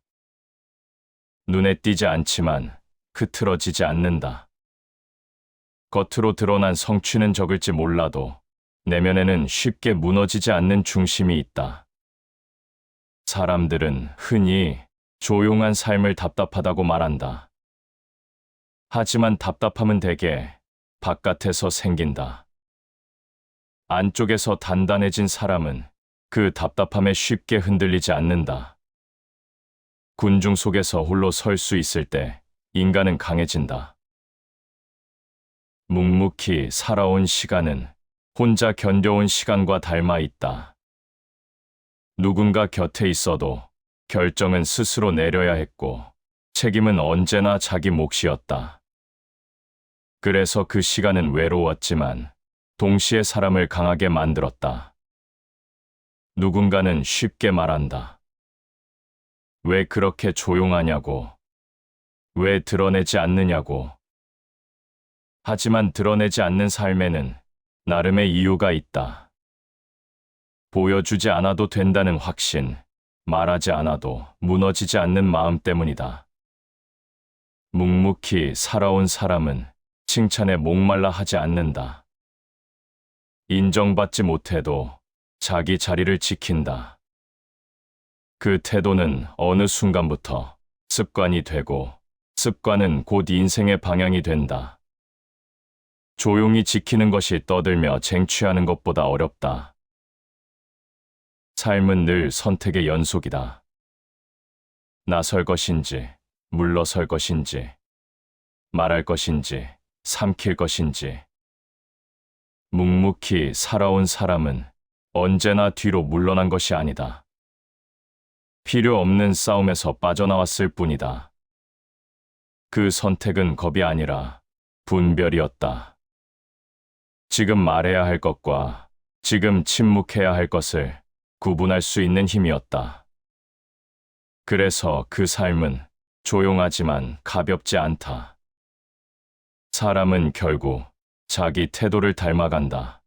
눈에 띄지 않지만 흐트러지지 않는다. 겉으로 드러난 성취는 적을지 몰라도 내면에는 쉽게 무너지지 않는 중심이 있다. 사람들은 흔히 조용한 삶을 답답하다고 말한다. 하지만 답답함은 대개 바깥에서 생긴다. 안쪽에서 단단해진 사람은 그 답답함에 쉽게 흔들리지 않는다. 군중 속에서 홀로 설 수 있을 때 인간은 강해진다. 묵묵히 살아온 시간은 혼자 견뎌온 시간과 닮아 있다. 누군가 곁에 있어도 결정은 스스로 내려야 했고 책임은 언제나 자기 몫이었다. 그래서 그 시간은 외로웠지만 동시에 사람을 강하게 만들었다. 누군가는 쉽게 말한다. 왜 그렇게 조용하냐고. 왜 드러내지 않느냐고. 하지만 드러내지 않는 삶에는 나름의 이유가 있다. 보여주지 않아도 된다는 확신, 말하지 않아도 무너지지 않는 마음 때문이다. 묵묵히 살아온 사람은 칭찬에 목말라 하지 않는다. 인정받지 못해도 자기 자리를 지킨다. 그 태도는 어느 순간부터 습관이 되고 습관은 곧 인생의 방향이 된다. 조용히 지키는 것이 떠들며 쟁취하는 것보다 어렵다. 삶은 늘 선택의 연속이다. 나설 것인지, 물러설 것인지, 말할 것인지, 삼킬 것인지. 묵묵히 살아온 사람은 언제나 뒤로 물러난 것이 아니다. 필요 없는 싸움에서 빠져나왔을 뿐이다. 그 선택은 겁이 아니라 분별이었다. 지금 말해야 할 것과 지금 침묵해야 할 것을 구분할 수 있는 힘이었다. 그래서 그 삶은 조용하지만 가볍지 않다. 사람은 결국 자기 태도를 닮아간다.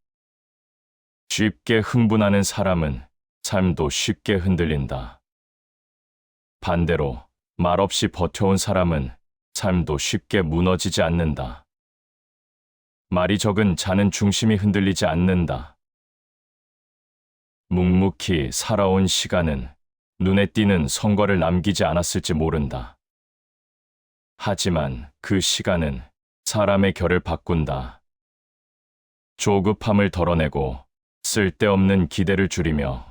쉽게 흥분하는 사람은 삶도 쉽게 흔들린다. 반대로 말없이 버텨온 사람은 삶도 쉽게 무너지지 않는다. 말이 적은 자는 중심이 흔들리지 않는다. 묵묵히 살아온 시간은 눈에 띄는 성과를 남기지 않았을지 모른다. 하지만 그 시간은 사람의 결을 바꾼다. 조급함을 덜어내고 쓸데없는 기대를 줄이며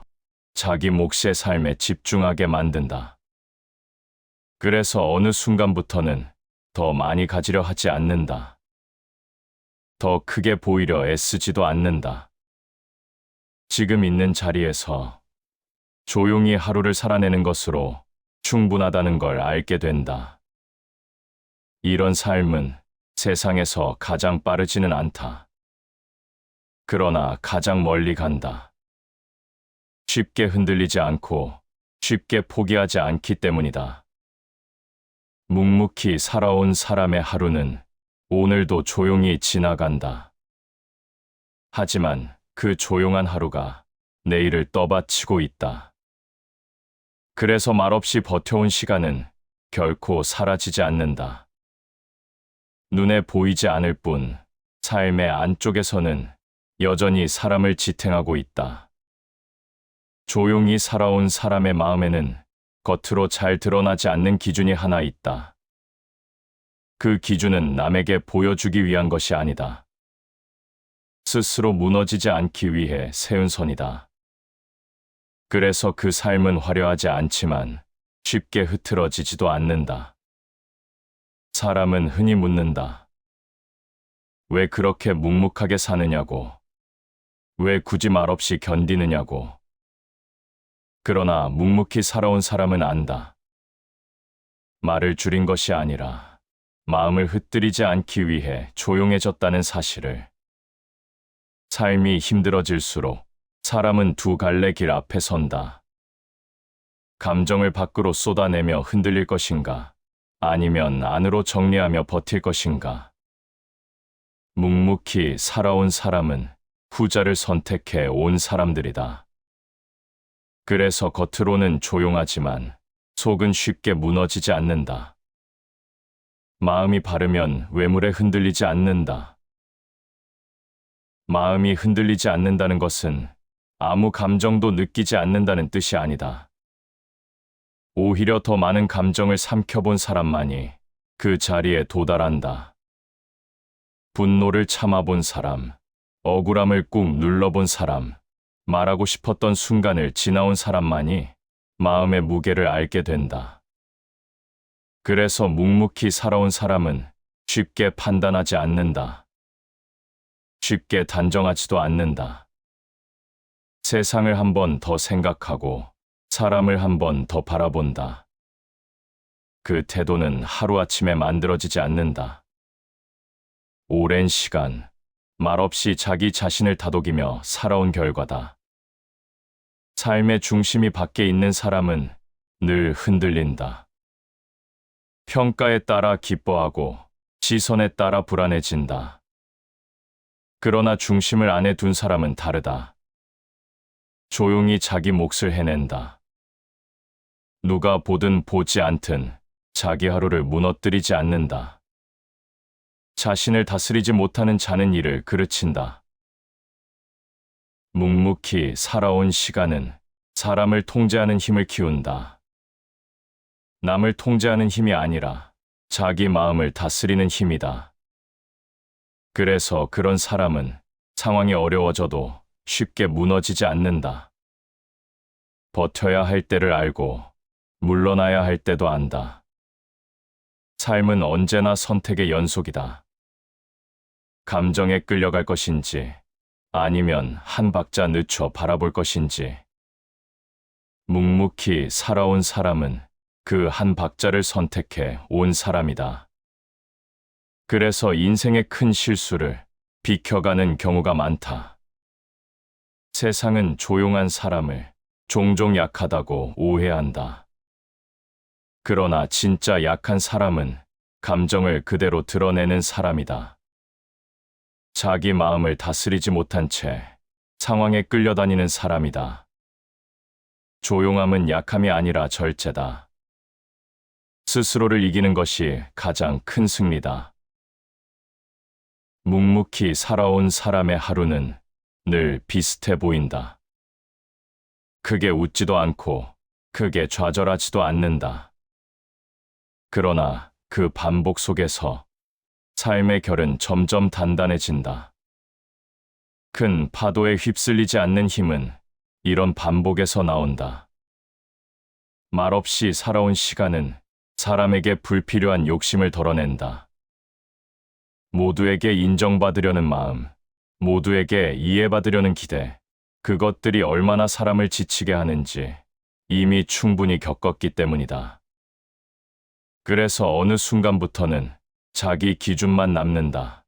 자기 몫의 삶에 집중하게 만든다. 그래서 어느 순간부터는 더 많이 가지려 하지 않는다. 더 크게 보이려 애쓰지도 않는다. 지금 있는 자리에서 조용히 하루를 살아내는 것으로 충분하다는 걸 알게 된다. 이런 삶은 세상에서 가장 빠르지는 않다. 그러나 가장 멀리 간다. 쉽게 흔들리지 않고 쉽게 포기하지 않기 때문이다. 묵묵히 살아온 사람의 하루는 오늘도 조용히 지나간다. 하지만 그 조용한 하루가 내일을 떠받치고 있다. 그래서 말없이 버텨온 시간은 결코 사라지지 않는다. 눈에 보이지 않을 뿐 삶의 안쪽에서는 여전히 사람을 지탱하고 있다. 조용히 살아온 사람의 마음에는 겉으로 잘 드러나지 않는 기준이 하나 있다. 그 기준은 남에게 보여주기 위한 것이 아니다. 스스로 무너지지 않기 위해 세운 선이다. 그래서 그 삶은 화려하지 않지만 쉽게 흐트러지지도 않는다. 사람은 흔히 묻는다. 왜 그렇게 묵묵하게 사느냐고. 왜 굳이 말없이 견디느냐고. 그러나 묵묵히 살아온 사람은 안다. 말을 줄인 것이 아니라 마음을 흩뜨리지 않기 위해 조용해졌다는 사실을. 삶이 힘들어질수록 사람은 두 갈래 길 앞에 선다. 감정을 밖으로 쏟아내며 흔들릴 것인가, 아니면 안으로 정리하며 버틸 것인가. 묵묵히 살아온 사람은 후자를 선택해 온 사람들이다. 그래서 겉으로는 조용하지만 속은 쉽게 무너지지 않는다. 마음이 바르면 외물에 흔들리지 않는다. 마음이 흔들리지 않는다는 것은 아무 감정도 느끼지 않는다는 뜻이 아니다. 오히려 더 많은 감정을 삼켜본 사람만이 그 자리에 도달한다. 분노를 참아본 사람, 억울함을 꾹 눌러본 사람, 말하고 싶었던 순간을 지나온 사람만이 마음의 무게를 알게 된다. 그래서 묵묵히 살아온 사람은 쉽게 판단하지 않는다. 쉽게 단정하지도 않는다. 세상을 한 번 더 생각하고 사람을 한 번 더 바라본다. 그 태도는 하루아침에 만들어지지 않는다. 오랜 시간, 말없이 자기 자신을 다독이며 살아온 결과다. 삶의 중심이 밖에 있는 사람은 늘 흔들린다. 평가에 따라 기뻐하고 시선에 따라 불안해진다. 그러나 중심을 안에 둔 사람은 다르다. 조용히 자기 몫을 해낸다. 누가 보든 보지 않든 자기 하루를 무너뜨리지 않는다. 자신을 다스리지 못하는 자는 이를 그르친다. 묵묵히 살아온 시간은 사람을 통제하는 힘을 키운다. 남을 통제하는 힘이 아니라 자기 마음을 다스리는 힘이다. 그래서 그런 사람은 상황이 어려워져도 쉽게 무너지지 않는다. 버텨야 할 때를 알고 물러나야 할 때도 안다. 삶은 언제나 선택의 연속이다. 감정에 끌려갈 것인지 아니면 한 박자 늦춰 바라볼 것인지. 묵묵히 살아온 사람은 그 한 박자를 선택해 온 사람이다. 그래서 인생의 큰 실수를 비켜가는 경우가 많다. 세상은 조용한 사람을 종종 약하다고 오해한다. 그러나 진짜 약한 사람은 감정을 그대로 드러내는 사람이다. 자기 마음을 다스리지 못한 채 상황에 끌려다니는 사람이다. 조용함은 약함이 아니라 절제다. 스스로를 이기는 것이 가장 큰 승리다. 묵묵히 살아온 사람의 하루는 늘 비슷해 보인다. 크게 웃지도 않고 크게 좌절하지도 않는다. 그러나 그 반복 속에서 삶의 결은 점점 단단해진다. 큰 파도에 휩쓸리지 않는 힘은 이런 반복에서 나온다. 말없이 살아온 시간은 사람에게 불필요한 욕심을 덜어낸다. 모두에게 인정받으려는 마음, 모두에게 이해받으려는 기대, 그것들이 얼마나 사람을 지치게 하는지 이미 충분히 겪었기 때문이다. 그래서 어느 순간부터는 자기 기준만 남는다.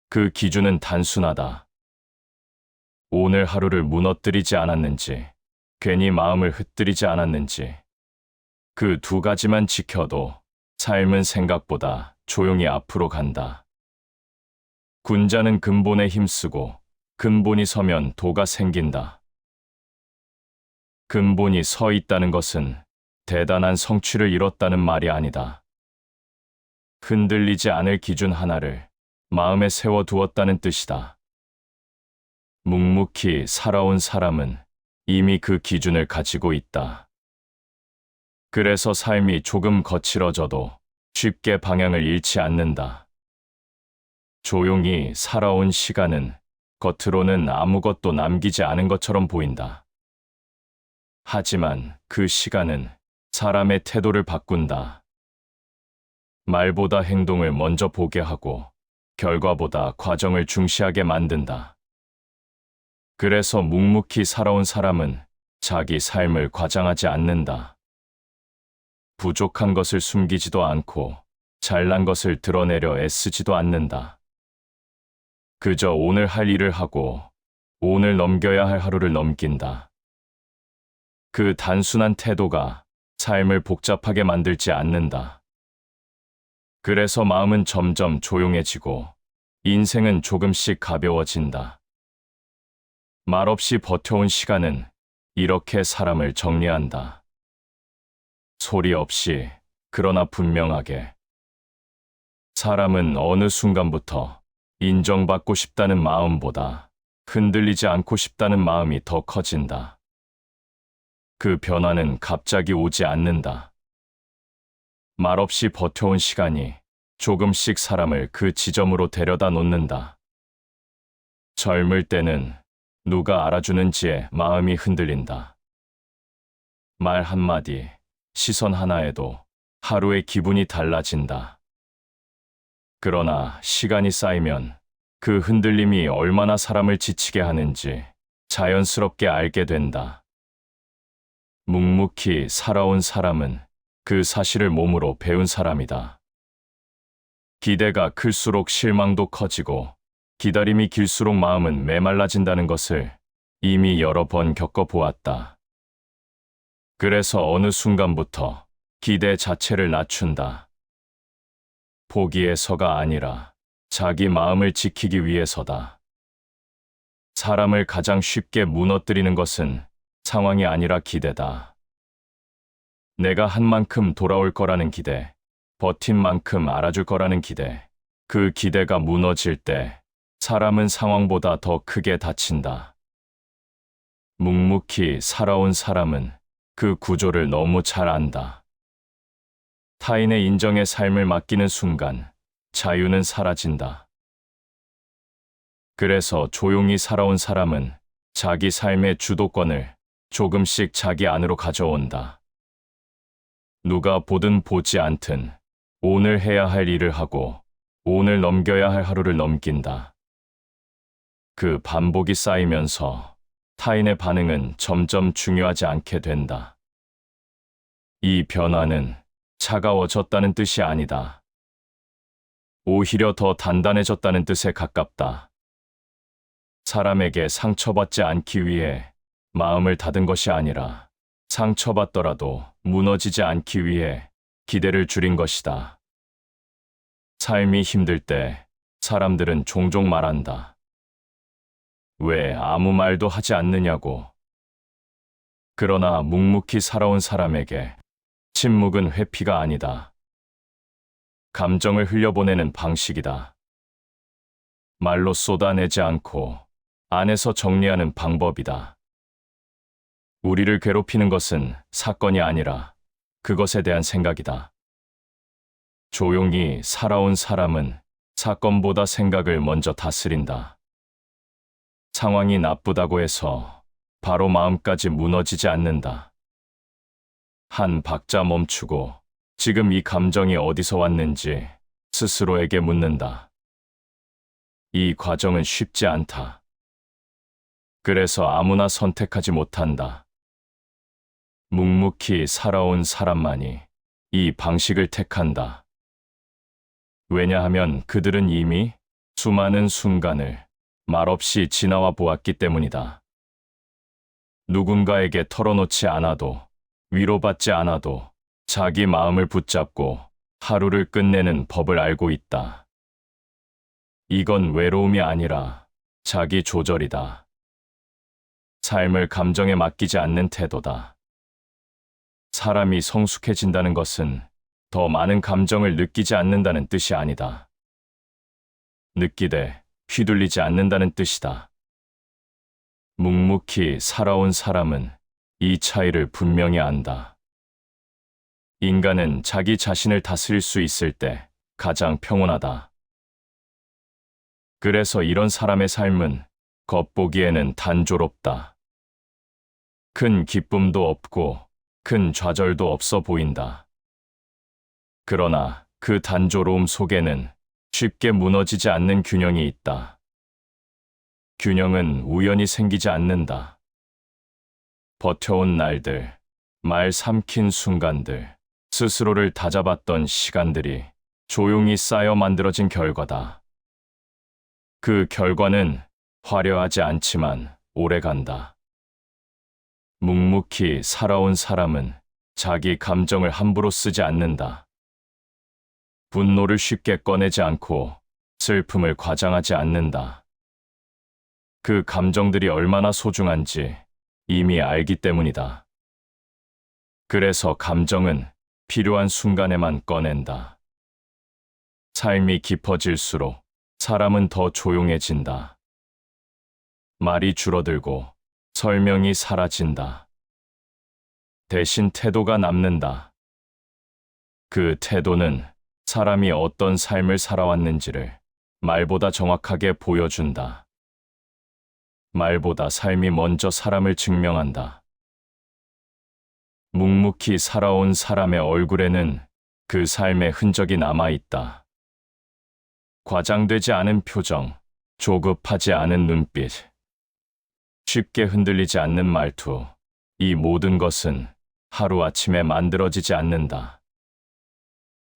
그 기준은 단순하다. 오늘 하루를 무너뜨리지 않았는지, 괜히 마음을 흩뜨리지 않았는지, 그 두 가지만 지켜도 삶은 생각보다 조용히 앞으로 간다. 군자는 근본에 힘쓰고 근본이 서면 도가 생긴다. 근본이 서 있다는 것은 대단한 성취를 이뤘다는 말이 아니다. 흔들리지 않을 기준 하나를 마음에 세워두었다는 뜻이다. 묵묵히 살아온 사람은 이미 그 기준을 가지고 있다. 그래서 삶이 조금 거칠어져도 쉽게 방향을 잃지 않는다. 조용히 살아온 시간은 겉으로는 아무것도 남기지 않은 것처럼 보인다. 하지만 그 시간은 사람의 태도를 바꾼다. 말보다 행동을 먼저 보게 하고 결과보다 과정을 중시하게 만든다. 그래서 묵묵히 살아온 사람은 자기 삶을 과장하지 않는다. 부족한 것을 숨기지도 않고 잘난 것을 드러내려 애쓰지도 않는다. 그저 오늘 할 일을 하고 오늘 넘겨야 할 하루를 넘긴다. 그 단순한 태도가 삶을 복잡하게 만들지 않는다. 그래서 마음은 점점 조용해지고 인생은 조금씩 가벼워진다. 말없이 버텨온 시간은 이렇게 사람을 정리한다. 소리 없이, 그러나 분명하게. 사람은 어느 순간부터 인정받고 싶다는 마음보다 흔들리지 않고 싶다는 마음이 더 커진다. 그 변화는 갑자기 오지 않는다. 말없이 버텨온 시간이 조금씩 사람을 그 지점으로 데려다 놓는다. 젊을 때는 누가 알아주는지에 마음이 흔들린다. 말 한마디, 시선 하나에도 하루의 기분이 달라진다. 그러나 시간이 쌓이면 그 흔들림이 얼마나 사람을 지치게 하는지 자연스럽게 알게 된다. 묵묵히 살아온 사람은 그 사실을 몸으로 배운 사람이다. 기대가 클수록 실망도 커지고 기다림이 길수록 마음은 메말라진다는 것을 이미 여러 번 겪어보았다. 그래서 어느 순간부터 기대 자체를 낮춘다. 포기해서가 아니라 자기 마음을 지키기 위해서다. 사람을 가장 쉽게 무너뜨리는 것은 상황이 아니라 기대다. 내가 한 만큼 돌아올 거라는 기대, 버틴 만큼 알아줄 거라는 기대, 그 기대가 무너질 때 사람은 상황보다 더 크게 다친다. 묵묵히 살아온 사람은 그 구조를 너무 잘 안다. 타인의 인정에 삶을 맡기는 순간 자유는 사라진다. 그래서 조용히 살아온 사람은 자기 삶의 주도권을 조금씩 자기 안으로 가져온다. 누가 보든 보지 않든 오늘 해야 할 일을 하고 오늘 넘겨야 할 하루를 넘긴다. 그 반복이 쌓이면서 타인의 반응은 점점 중요하지 않게 된다. 이 변화는 차가워졌다는 뜻이 아니다. 오히려 더 단단해졌다는 뜻에 가깝다. 사람에게 상처받지 않기 위해 마음을 닫은 것이 아니라 상처받더라도 무너지지 않기 위해 기대를 줄인 것이다. 삶이 힘들 때 사람들은 종종 말한다. 왜 아무 말도 하지 않느냐고. 그러나 묵묵히 살아온 사람에게 침묵은 회피가 아니다. 감정을 흘려보내는 방식이다. 말로 쏟아내지 않고 안에서 정리하는 방법이다. 우리를 괴롭히는 것은 사건이 아니라 그것에 대한 생각이다. 조용히 살아온 사람은 사건보다 생각을 먼저 다스린다. 상황이 나쁘다고 해서 바로 마음까지 무너지지 않는다. 한 박자 멈추고 지금 이 감정이 어디서 왔는지 스스로에게 묻는다. 이 과정은 쉽지 않다. 그래서 아무나 선택하지 못한다. 묵묵히 살아온 사람만이 이 방식을 택한다. 왜냐하면 그들은 이미 수많은 순간을 말없이 지나와 보았기 때문이다. 누군가에게 털어놓지 않아도, 위로받지 않아도 자기 마음을 붙잡고 하루를 끝내는 법을 알고 있다. 이건 외로움이 아니라 자기 조절이다. 삶을 감정에 맡기지 않는 태도다. 사람이 성숙해진다는 것은 더 많은 감정을 느끼지 않는다는 뜻이 아니다. 느끼되 휘둘리지 않는다는 뜻이다. 묵묵히 살아온 사람은 이 차이를 분명히 안다. 인간은 자기 자신을 다스릴 수 있을 때 가장 평온하다. 그래서 이런 사람의 삶은 겉보기에는 단조롭다. 큰 기쁨도 없고 큰 좌절도 없어 보인다. 그러나 그 단조로움 속에는 쉽게 무너지지 않는 균형이 있다. 균형은 우연히 생기지 않는다. 버텨온 날들, 말 삼킨 순간들, 스스로를 다잡았던 시간들이 조용히 쌓여 만들어진 결과다. 그 결과는 화려하지 않지만 오래간다. 묵묵히 살아온 사람은 자기 감정을 함부로 쓰지 않는다. 분노를 쉽게 꺼내지 않고 슬픔을 과장하지 않는다. 그 감정들이 얼마나 소중한지 이미 알기 때문이다. 그래서 감정은 필요한 순간에만 꺼낸다. 삶이 깊어질수록 사람은 더 조용해진다. 말이 줄어들고 설명이 사라진다. 대신 태도가 남는다. 그 태도는 사람이 어떤 삶을 살아왔는지를 말보다 정확하게 보여준다. 말보다 삶이 먼저 사람을 증명한다. 묵묵히 살아온 사람의 얼굴에는 그 삶의 흔적이 남아있다. 과장되지 않은 표정, 조급하지 않은 눈빛, 쉽게 흔들리지 않는 말투, 이 모든 것은 하루아침에 만들어지지 않는다.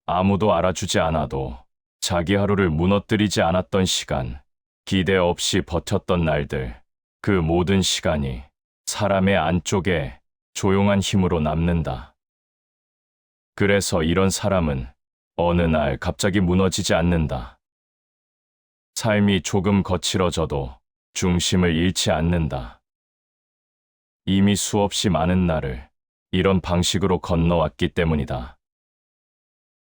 아무도 알아주지 않아도 자기 하루를 무너뜨리지 않았던 시간, 기대 없이 버텼던 날들, 그 모든 시간이 사람의 안쪽에 조용한 힘으로 남는다. 그래서 이런 사람은 어느 날 갑자기 무너지지 않는다. 삶이 조금 거칠어져도 중심을 잃지 않는다. 이미 수없이 많은 날을 이런 방식으로 건너왔기 때문이다.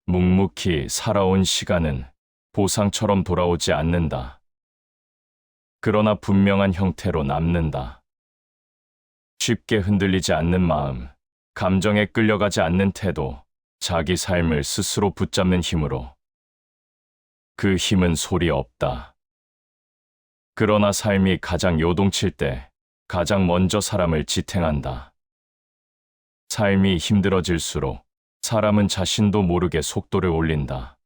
묵묵히 살아온 시간은 보상처럼 돌아오지 않는다. 그러나 분명한 형태로 남는다. 쉽게 흔들리지 않는 마음, 감정에 끌려가지 않는 태도, 자기 삶을 스스로 붙잡는 힘으로. 그 힘은 소리 없다. 그러나 삶이 가장 요동칠 때 가장 먼저 사람을 지탱한다. 삶이 힘들어질수록 사람은 자신도 모르게 속도를 올린다.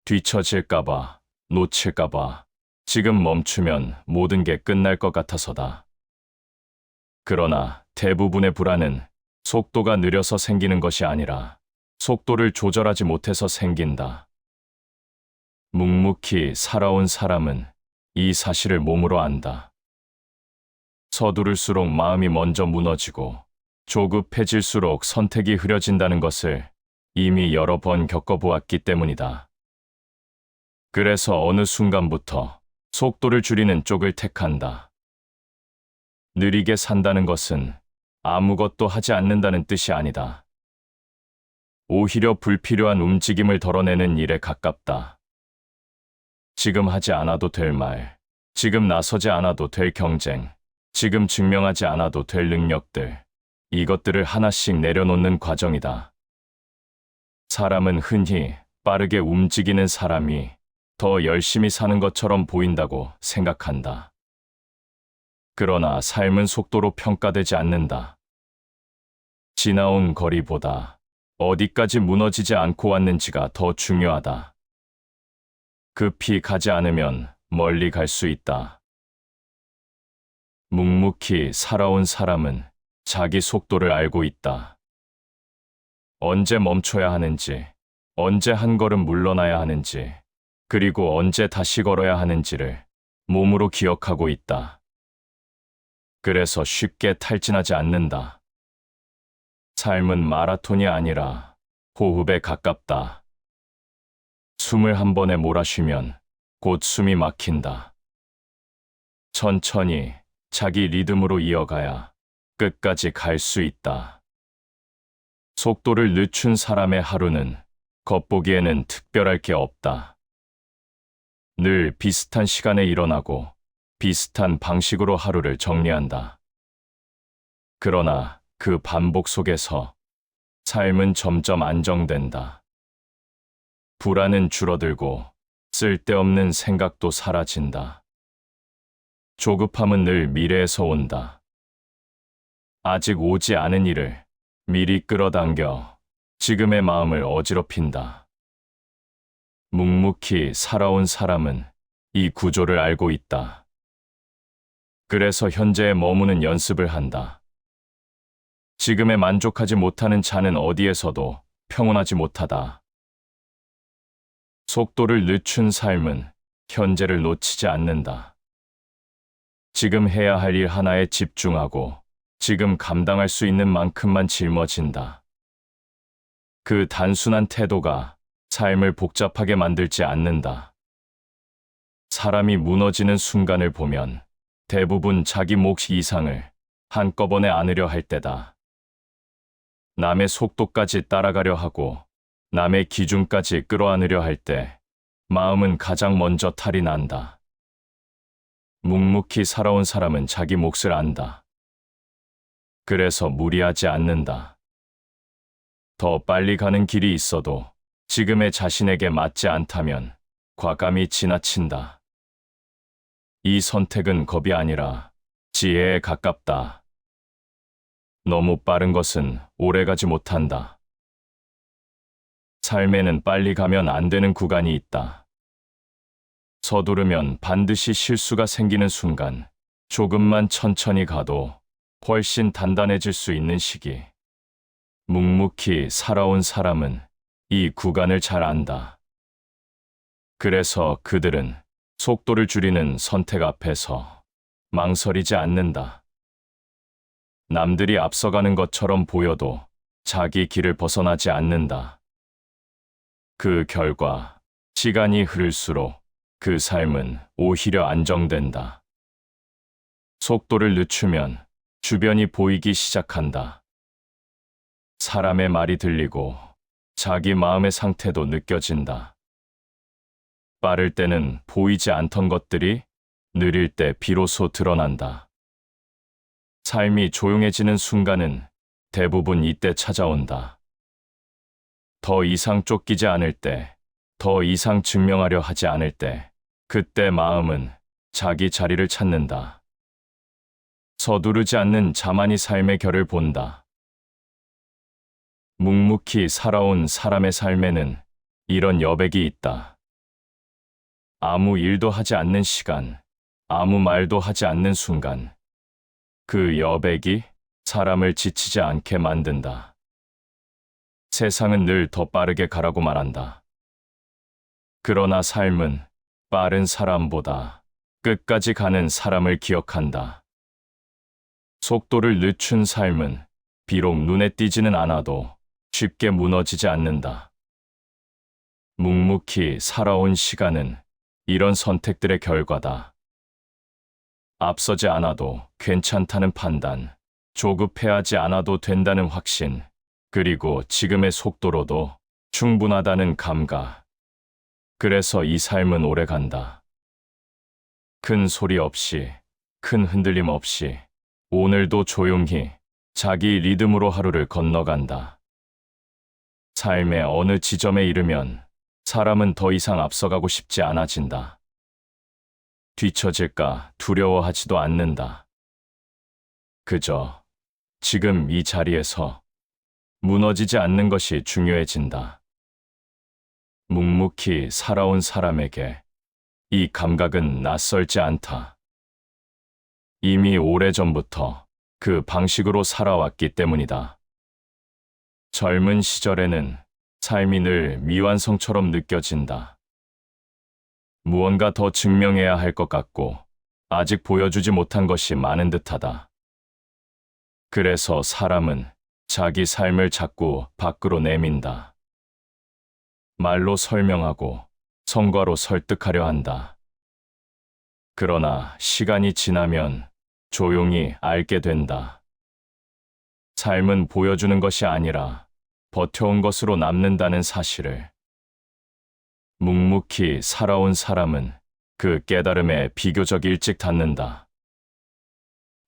뒤처질까봐, 놓칠까봐, 지금 멈추면 모든 게 끝날 것 같아서다. 그러나 대부분의 불안은 속도가 느려서 생기는 것이 아니라 속도를 조절하지 못해서 생긴다. 묵묵히 살아온 사람은 이 사실을 몸으로 안다. 서두를수록 마음이 먼저 무너지고 조급해질수록 선택이 흐려진다는 것을 이미 여러 번 겪어보았기 때문이다. 그래서 어느 순간부터 속도를 줄이는 쪽을 택한다. 느리게 산다는 것은 아무것도 하지 않는다는 뜻이 아니다. 오히려 불필요한 움직임을 덜어내는 일에 가깝다. 지금 하지 않아도 될 말, 지금 나서지 않아도 될 경쟁, 지금 증명하지 않아도 될 능력들, 이것들을 하나씩 내려놓는 과정이다. 사람은 흔히 빠르게 움직이는 사람이 더 열심히 사는 것처럼 보인다고 생각한다. 그러나 삶은 속도로 평가되지 않는다. 지나온 거리보다 어디까지 무너지지 않고 왔는지가 더 중요하다. 급히 가지 않으면 멀리 갈 수 있다. 묵묵히 살아온 사람은 자기 속도를 알고 있다. 언제 멈춰야 하는지, 언제 한 걸음 물러나야 하는지, 그리고 언제 다시 걸어야 하는지를 몸으로 기억하고 있다. 그래서 쉽게 탈진하지 않는다. 삶은 마라톤이 아니라 호흡에 가깝다. 숨을 한 번에 몰아쉬면 곧 숨이 막힌다. 천천히 자기 리듬으로 이어가야 끝까지 갈 수 있다. 속도를 늦춘 사람의 하루는 겉보기에는 특별할 게 없다. 늘 비슷한 시간에 일어나고 비슷한 방식으로 하루를 정리한다. 그러나 그 반복 속에서 삶은 점점 안정된다. 불안은 줄어들고 쓸데없는 생각도 사라진다. 조급함은 늘 미래에서 온다. 아직 오지 않은 일을 미리 끌어당겨 지금의 마음을 어지럽힌다. 묵묵히 살아온 사람은 이 구조를 알고 있다. 그래서 현재에 머무는 연습을 한다. 지금에 만족하지 못하는 자는 어디에서도 평온하지 못하다. 속도를 늦춘 삶은 현재를 놓치지 않는다. 지금 해야 할 일 하나에 집중하고 지금 감당할 수 있는 만큼만 짊어진다. 그 단순한 태도가 삶을 복잡하게 만들지 않는다. 사람이 무너지는 순간을 보면 대부분 자기 몫 이상을 한꺼번에 안으려 할 때다. 남의 속도까지 따라가려 하고 남의 기준까지 끌어안으려 할 때 마음은 가장 먼저 탈이 난다. 묵묵히 살아온 사람은 자기 몫을 안다. 그래서 무리하지 않는다. 더 빨리 가는 길이 있어도 지금의 자신에게 맞지 않다면 과감히 지나친다. 이 선택은 겁이 아니라 지혜에 가깝다. 너무 빠른 것은 오래가지 못한다. 삶에는 빨리 가면 안 되는 구간이 있다. 서두르면 반드시 실수가 생기는 순간, 조금만 천천히 가도 훨씬 단단해질 수 있는 시기. 묵묵히 살아온 사람은 이 구간을 잘 안다. 그래서 그들은 속도를 줄이는 선택 앞에서 망설이지 않는다. 남들이 앞서가는 것처럼 보여도 자기 길을 벗어나지 않는다. 그 결과 시간이 흐를수록 그 삶은 오히려 안정된다. 속도를 늦추면 주변이 보이기 시작한다. 사람의 말이 들리고 자기 마음의 상태도 느껴진다. 빠를 때는 보이지 않던 것들이 느릴 때 비로소 드러난다. 삶이 조용해지는 순간은 대부분 이때 찾아온다. 더 이상 쫓기지 않을 때, 더 이상 증명하려 하지 않을 때, 그때 마음은 자기 자리를 찾는다. 서두르지 않는 자만이 삶의 결을 본다. 묵묵히 살아온 사람의 삶에는 이런 여백이 있다. 아무 일도 하지 않는 시간, 아무 말도 하지 않는 순간, 그 여백이 사람을 지치지 않게 만든다. 세상은 늘 더 빠르게 가라고 말한다. 그러나 삶은 빠른 사람보다 끝까지 가는 사람을 기억한다. 속도를 늦춘 삶은 비록 눈에 띄지는 않아도 쉽게 무너지지 않는다. 묵묵히 살아온 시간은 이런 선택들의 결과다. 앞서지 않아도 괜찮다는 판단, 조급해하지 않아도 된다는 확신, 그리고 지금의 속도로도 충분하다는 감각. 그래서 이 삶은 오래 간다. 큰 소리 없이, 큰 흔들림 없이, 오늘도 조용히 자기 리듬으로 하루를 건너간다. 삶의 어느 지점에 이르면 사람은 더 이상 앞서가고 싶지 않아진다. 뒤처질까 두려워하지도 않는다. 그저 지금 이 자리에서 무너지지 않는 것이 중요해진다. 묵묵히 살아온 사람에게 이 감각은 낯설지 않다. 이미 오래전부터 그 방식으로 살아왔기 때문이다. 젊은 시절에는 삶이 늘 미완성처럼 느껴진다. 무언가 더 증명해야 할 것 같고 아직 보여주지 못한 것이 많은 듯하다. 그래서 사람은 자기 삶을 자꾸 밖으로 내민다. 말로 설명하고 성과로 설득하려 한다. 그러나 시간이 지나면 조용히 알게 된다. 삶은 보여주는 것이 아니라 버텨온 것으로 남는다는 사실을. 묵묵히 살아온 사람은 그 깨달음에 비교적 일찍 닿는다.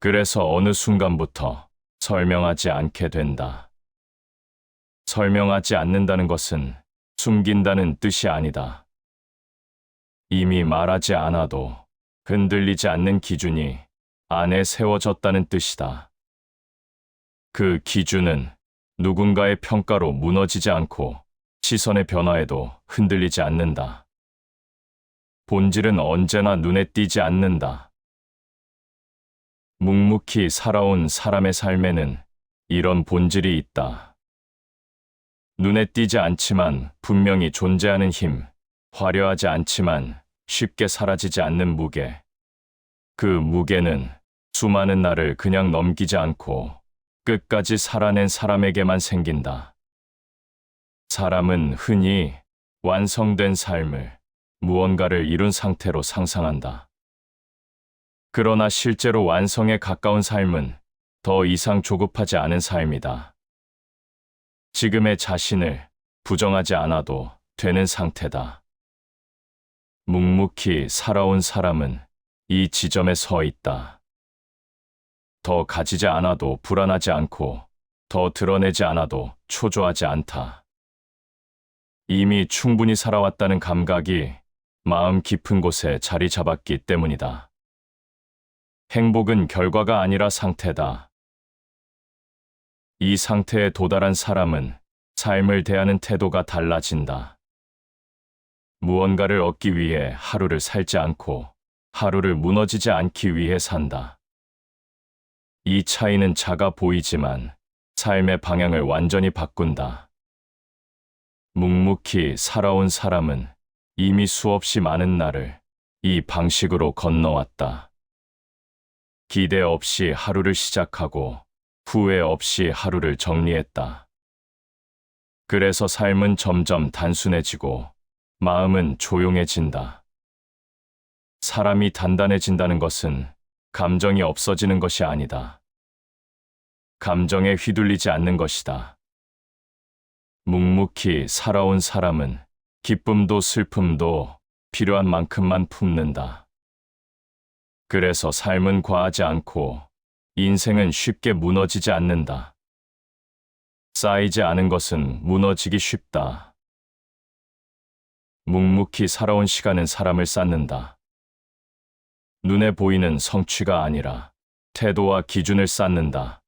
그래서 어느 순간부터 설명하지 않게 된다. 설명하지 않는다는 것은 숨긴다는 뜻이 아니다. 이미 말하지 않아도 흔들리지 않는 기준이 안에 세워졌다는 뜻이다. 그 기준은 누군가의 평가로 무너지지 않고 시선의 변화에도 흔들리지 않는다. 본질은 언제나 눈에 띄지 않는다. 묵묵히 살아온 사람의 삶에는 이런 본질이 있다. 눈에 띄지 않지만 분명히 존재하는 힘, 화려하지 않지만 쉽게 사라지지 않는 무게. 그 무게는 수많은 날을 그냥 넘기지 않고 끝까지 살아낸 사람에게만 생긴다. 사람은 흔히 완성된 삶을, 무언가를 이룬 상태로 상상한다. 그러나 실제로 완성에 가까운 삶은 더 이상 조급하지 않은 삶이다. 지금의 자신을 부정하지 않아도 되는 상태다. 묵묵히 살아온 사람은 이 지점에 서 있다. 더 가지지 않아도 불안하지 않고 더 드러내지 않아도 초조하지 않다. 이미 충분히 살아왔다는 감각이 마음 깊은 곳에 자리 잡았기 때문이다. 행복은 결과가 아니라 상태다. 이 상태에 도달한 사람은 삶을 대하는 태도가 달라진다. 무언가를 얻기 위해 하루를 살지 않고 하루를 무너지지 않기 위해 산다. 이 차이는 작아 보이지만 삶의 방향을 완전히 바꾼다. 묵묵히 살아온 사람은 이미 수없이 많은 날을 이 방식으로 건너왔다. 기대 없이 하루를 시작하고 후회 없이 하루를 정리했다. 그래서 삶은 점점 단순해지고 마음은 조용해진다. 사람이 단단해진다는 것은 감정이 없어지는 것이 아니다. 감정에 휘둘리지 않는 것이다. 묵묵히 살아온 사람은 기쁨도 슬픔도 필요한 만큼만 품는다. 그래서 삶은 과하지 않고 인생은 쉽게 무너지지 않는다. 쌓이지 않은 것은 무너지기 쉽다. 묵묵히 살아온 시간은 사람을 쌓는다. 눈에 보이는 성취가 아니라 태도와 기준을 쌓는다.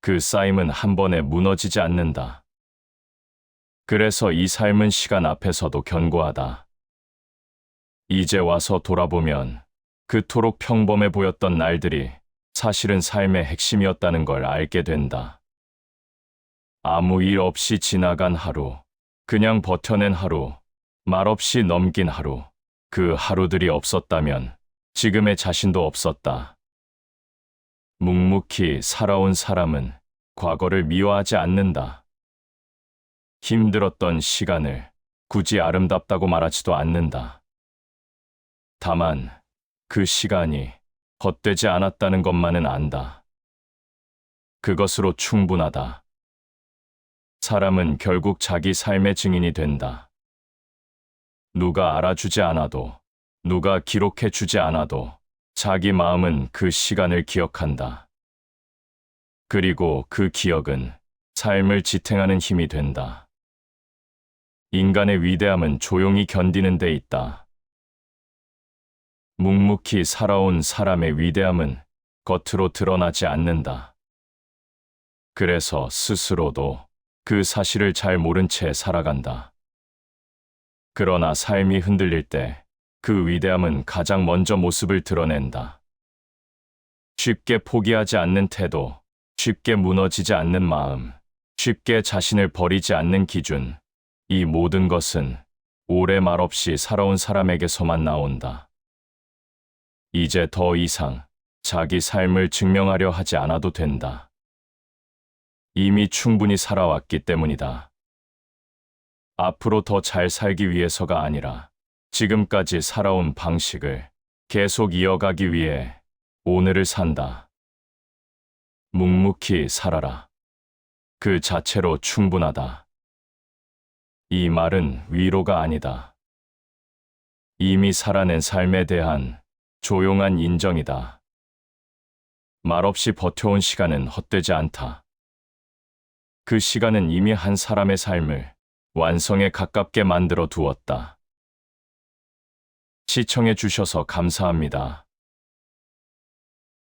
그 쌓임은 한 번에 무너지지 않는다. 그래서 이 삶은 시간 앞에서도 견고하다. 이제 와서 돌아보면 그토록 평범해 보였던 날들이 사실은 삶의 핵심이었다는 걸 알게 된다. 아무 일 없이 지나간 하루, 그냥 버텨낸 하루, 말없이 넘긴 하루, 그 하루들이 없었다면 지금의 자신도 없었다. 묵묵히 살아온 사람은 과거를 미워하지 않는다. 힘들었던 시간을 굳이 아름답다고 말하지도 않는다. 다만 그 시간이 헛되지 않았다는 것만은 안다. 그것으로 충분하다. 사람은 결국 자기 삶의 증인이 된다. 누가 알아주지 않아도, 누가 기록해주지 않아도 자기 마음은 그 시간을 기억한다. 그리고 그 기억은 삶을 지탱하는 힘이 된다. 인간의 위대함은 조용히 견디는 데 있다. 묵묵히 살아온 사람의 위대함은 겉으로 드러나지 않는다. 그래서 스스로도 그 사실을 잘 모른 채 살아간다. 그러나 삶이 흔들릴 때 그 위대함은 가장 먼저 모습을 드러낸다. 쉽게 포기하지 않는 태도, 쉽게 무너지지 않는 마음, 쉽게 자신을 버리지 않는 기준, 이 모든 것은 오래 말없이 살아온 사람에게서만 나온다. 이제 더 이상 자기 삶을 증명하려 하지 않아도 된다. 이미 충분히 살아왔기 때문이다. 앞으로 더 잘 살기 위해서가 아니라 지금까지 살아온 방식을 계속 이어가기 위해 오늘을 산다. 묵묵히 살아라. 그 자체로 충분하다. 이 말은 위로가 아니다. 이미 살아낸 삶에 대한 조용한 인정이다. 말없이 버텨온 시간은 헛되지 않다. 그 시간은 이미 한 사람의 삶을 완성에 가깝게 만들어 두었다. 시청해 주셔서 감사합니다.